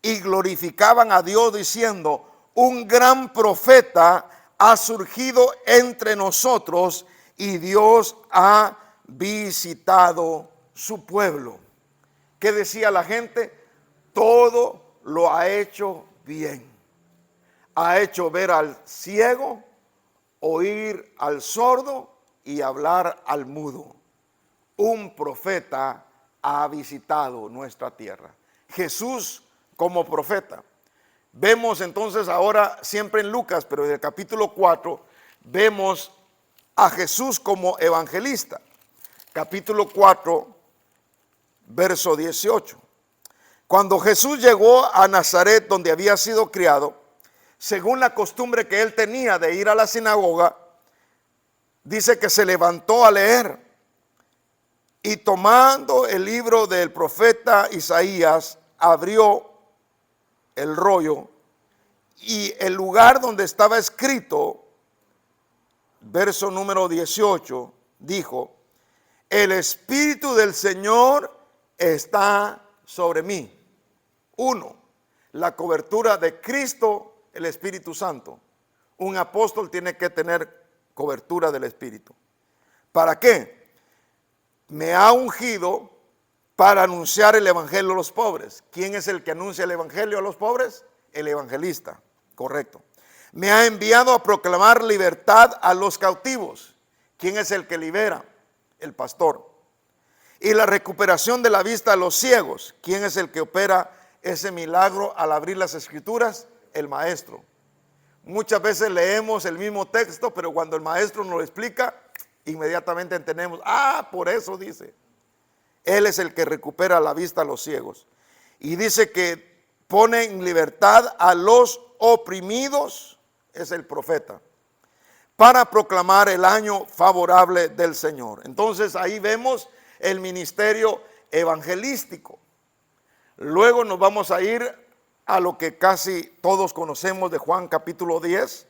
A: y glorificaban a Dios diciendo: un gran profeta ha surgido entre nosotros y Dios ha visitado su pueblo. ¿Qué decía la gente? Todo lo ha hecho bien. Ha hecho ver al ciego, oír al sordo y hablar al mudo. Un profeta ha visitado nuestra tierra. Jesús como profeta. Vemos entonces ahora siempre en Lucas, pero en el capítulo 4 vemos a Jesús como evangelista. Capítulo 4, verso 18. Cuando Jesús llegó a Nazaret, donde había sido criado, según la costumbre que él tenía de ir a la sinagoga, dice que se levantó a leer y tomando el libro del profeta Isaías, abrió el rollo y el lugar donde estaba escrito, verso número 18, dijo: el Espíritu del Señor está sobre mí. 1. La cobertura de Cristo, el Espíritu Santo. Un apóstol tiene que tener cobertura del Espíritu. ¿Para qué? Me ha ungido para anunciar el evangelio a los pobres. ¿Quién es el que anuncia el evangelio a los pobres? El evangelista, correcto. Me ha enviado a proclamar libertad a los cautivos. ¿Quién es el que libera? El pastor. Y la recuperación de la vista a los ciegos. ¿Quién es el que opera ese milagro al abrir las escrituras? El maestro. Muchas veces leemos el mismo texto, pero cuando el maestro nos lo explica, inmediatamente entendemos, por eso dice. Él es el que recupera la vista a los ciegos. Y dice que pone en libertad a los oprimidos, es el profeta, para proclamar el año favorable del Señor. Entonces ahí vemos el ministerio evangelístico. Luego nos vamos a ir a lo que casi todos conocemos de Juan capítulo 10.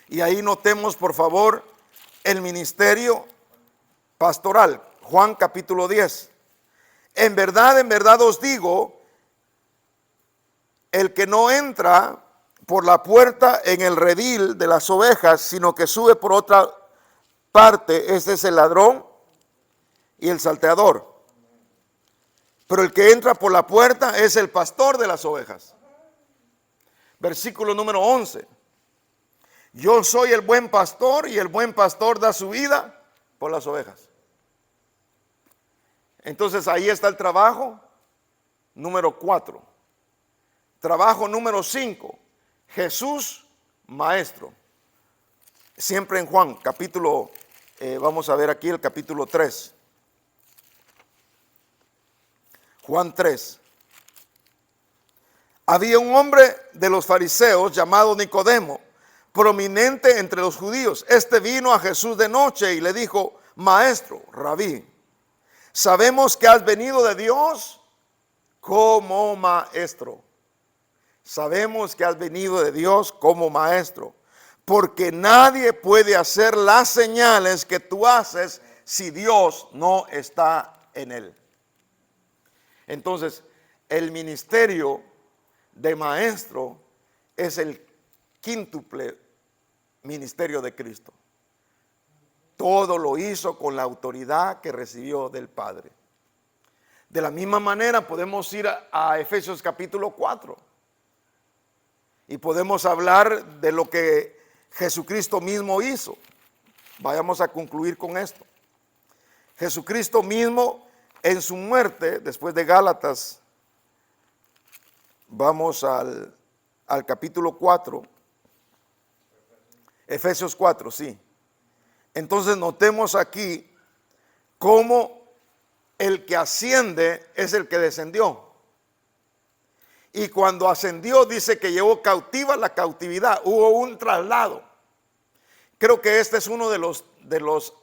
A: Y ahí notemos por favor el ministerio pastoral. Juan capítulo 10. En verdad os digo, el que no entra por la puerta en el redil de las ovejas, sino que sube por otra parte, este es el ladrón y el salteador. Pero el que entra por la puerta es el pastor de las ovejas. Versículo número 11. Yo soy el buen pastor y el buen pastor da su vida por las ovejas. Entonces ahí está el trabajo número 4. Trabajo número 5. Jesús, maestro. Siempre en Juan, capítulo, vamos a ver aquí el capítulo 3. Juan 3. Había un hombre de los fariseos llamado Nicodemo, prominente entre los judíos. Este vino a Jesús de noche y le dijo: maestro, rabí, sabemos que has venido de Dios como maestro. Sabemos que has venido de Dios como maestro, porque nadie puede hacer las señales que tú haces si Dios no está en él. Entonces, el ministerio de maestro es el quíntuple ministerio de Cristo. Todo lo hizo con la autoridad que recibió del Padre. De la misma manera podemos ir a Efesios capítulo 4 y podemos hablar de lo que Jesucristo mismo hizo. Vayamos a concluir con esto. Jesucristo mismo en su muerte, después de Gálatas, vamos al capítulo 4, Efesios 4, sí. Entonces notemos aquí cómo el que asciende es el que descendió. Y cuando ascendió dice que llevó cautiva la cautividad, hubo un traslado. Creo que este es uno de los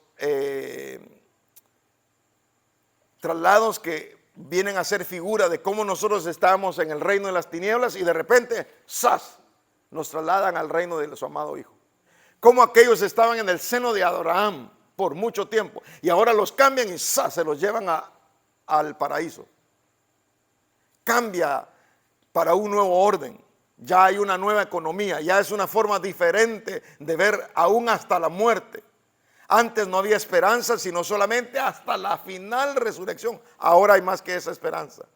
A: traslados que vienen a ser figura de cómo nosotros estábamos en el reino de las tinieblas y de repente, ¡zas!, nos trasladan al reino de su amado Hijo. Como aquellos estaban en el seno de Abraham por mucho tiempo y ahora los cambian y ¡zas!, se los llevan al paraíso. Cambia para un nuevo orden. Ya hay una nueva economía, ya es una forma diferente de ver aún hasta la muerte. Antes no había esperanza, sino solamente hasta la final resurrección. Ahora hay más que esa esperanza.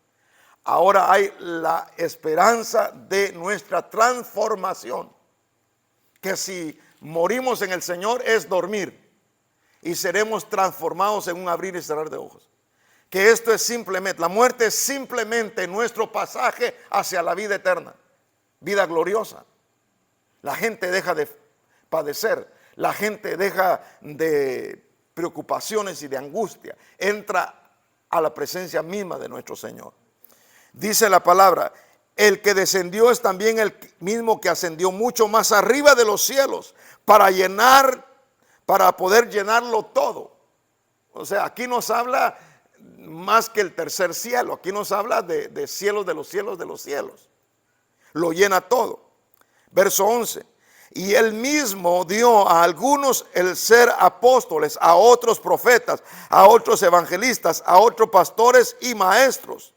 A: Ahora hay la esperanza de nuestra transformación. Que si morimos en el Señor es dormir y seremos transformados en un abrir y cerrar de ojos. Que esto es simplemente, la muerte es simplemente nuestro pasaje hacia la vida eterna, vida gloriosa. La gente deja de padecer. La gente deja de preocupaciones y de angustia. Entra a la presencia misma de nuestro Señor. Dice la palabra, el que descendió es también el mismo que ascendió mucho más arriba de los cielos para poder llenarlo todo. O sea, aquí nos habla más que el tercer cielo. Aquí nos habla de cielos de los cielos de los cielos. Lo llena todo. Verso 11. Y él mismo dio a algunos el ser apóstoles, a otros profetas, a otros evangelistas, a otros pastores y maestros.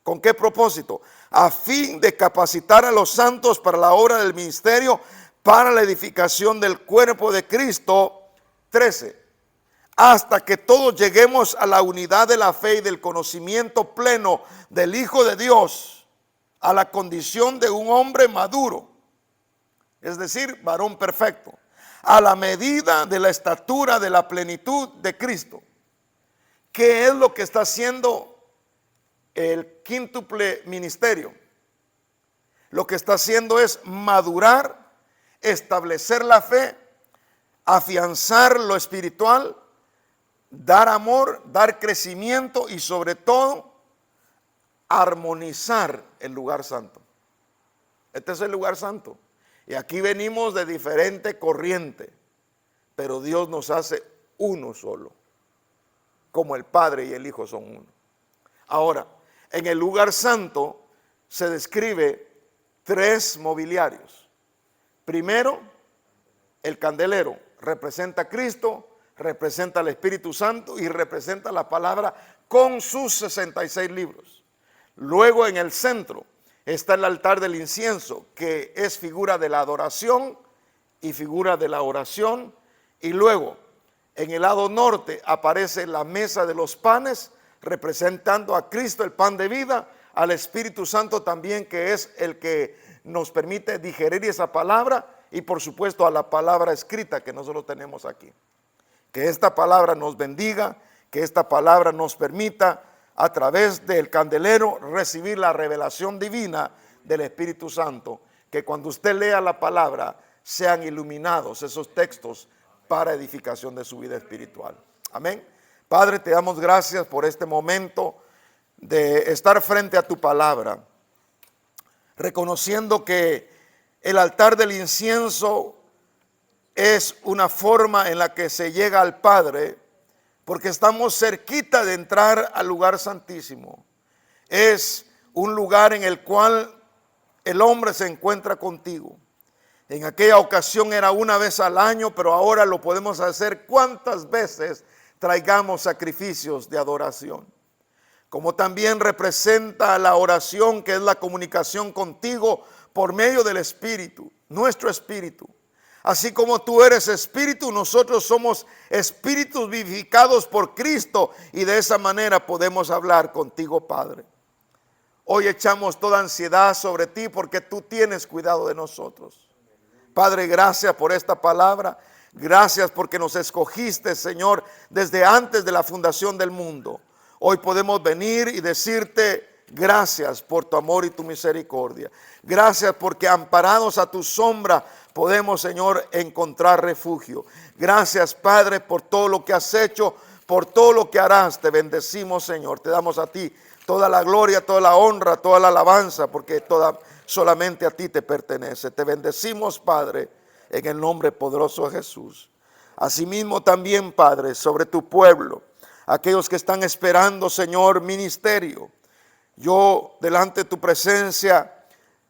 A: ¿Con qué propósito? A fin de capacitar a los santos para la obra del ministerio, para la edificación del cuerpo de Cristo. 13. Hasta que todos lleguemos a la unidad de la fe y del conocimiento pleno del Hijo de Dios, a la condición de un hombre maduro, es decir, varón perfecto, a la medida de la estatura de la plenitud de Cristo. ¿Qué es lo que está haciendo el quíntuple ministerio? Lo que está haciendo es madurar, establecer la fe, afianzar lo espiritual, dar amor, dar crecimiento y sobre todo armonizar el lugar santo. Este es el lugar santo. Y aquí venimos de diferente corriente, pero Dios nos hace uno solo, como el Padre y el Hijo son uno. Ahora, en el lugar santo se describe 3 mobiliarios. Primero, el candelero representa a Cristo, representa al Espíritu Santo y representa la palabra con sus 66 libros. Luego, en el centro está el altar del incienso, que es figura de la adoración y figura de la oración. Y luego, en el lado norte aparece la mesa de los panes, representando a Cristo, el pan de vida, al Espíritu Santo también, que es el que nos permite digerir esa palabra, y por supuesto a la palabra escrita que nosotros tenemos aquí. Que esta palabra nos bendiga, que esta palabra nos permita a través del candelero recibir la revelación divina del Espíritu Santo, que cuando usted lea la palabra sean iluminados esos textos para edificación de su vida espiritual. Amén. Padre, te damos gracias por este momento de estar frente a tu palabra, reconociendo que el altar del incienso es una forma en la que se llega al Padre, porque estamos cerquita de entrar al lugar santísimo. Es un lugar en el cual el hombre se encuentra contigo. En aquella ocasión era una vez al año, pero ahora lo podemos hacer cuantas veces traigamos sacrificios de adoración. Como también representa la oración, que es la comunicación contigo por medio del Espíritu, nuestro Espíritu. Así como tú eres Espíritu, nosotros somos espíritus vivificados por Cristo, y de esa manera podemos hablar contigo, Padre. Hoy echamos toda ansiedad sobre ti porque tú tienes cuidado de nosotros. Padre, gracias por esta palabra. Gracias porque nos escogiste, Señor, desde antes de la fundación del mundo. Hoy podemos venir y decirte gracias por tu amor y tu misericordia. Gracias porque amparados a tu sombra podemos, Señor, encontrar refugio. Gracias, Padre, por todo lo que has hecho, por todo lo que harás. Te bendecimos, Señor. Te damos a ti toda la gloria, toda la honra, toda la alabanza, porque solamente a ti te pertenece. Te bendecimos, Padre, en el nombre poderoso de Jesús. Asimismo también, Padre, sobre tu pueblo, aquellos que están esperando, Señor, ministerio. Yo delante de tu presencia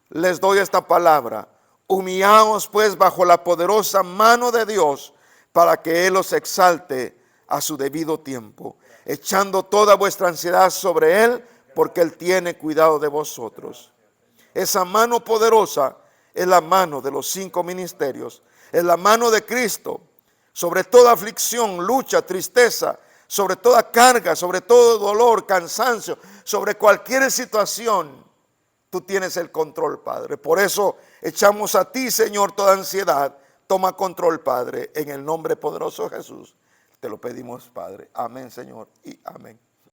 A: les doy esta palabra. Humillaos pues bajo la poderosa mano de Dios, para que Él os exalte a su debido tiempo, echando toda vuestra ansiedad sobre Él, porque Él tiene cuidado de vosotros. Esa mano poderosa es la mano de los 5 ministerios, es la mano de Cristo sobre toda aflicción, lucha, tristeza, sobre toda carga, sobre todo dolor, cansancio, sobre cualquier situación. Tú tienes el control, Padre. Por eso echamos a ti, Señor, toda ansiedad. Toma control, Padre, en el nombre poderoso de Jesús. Te lo pedimos, Padre. Amén, Señor, y amén.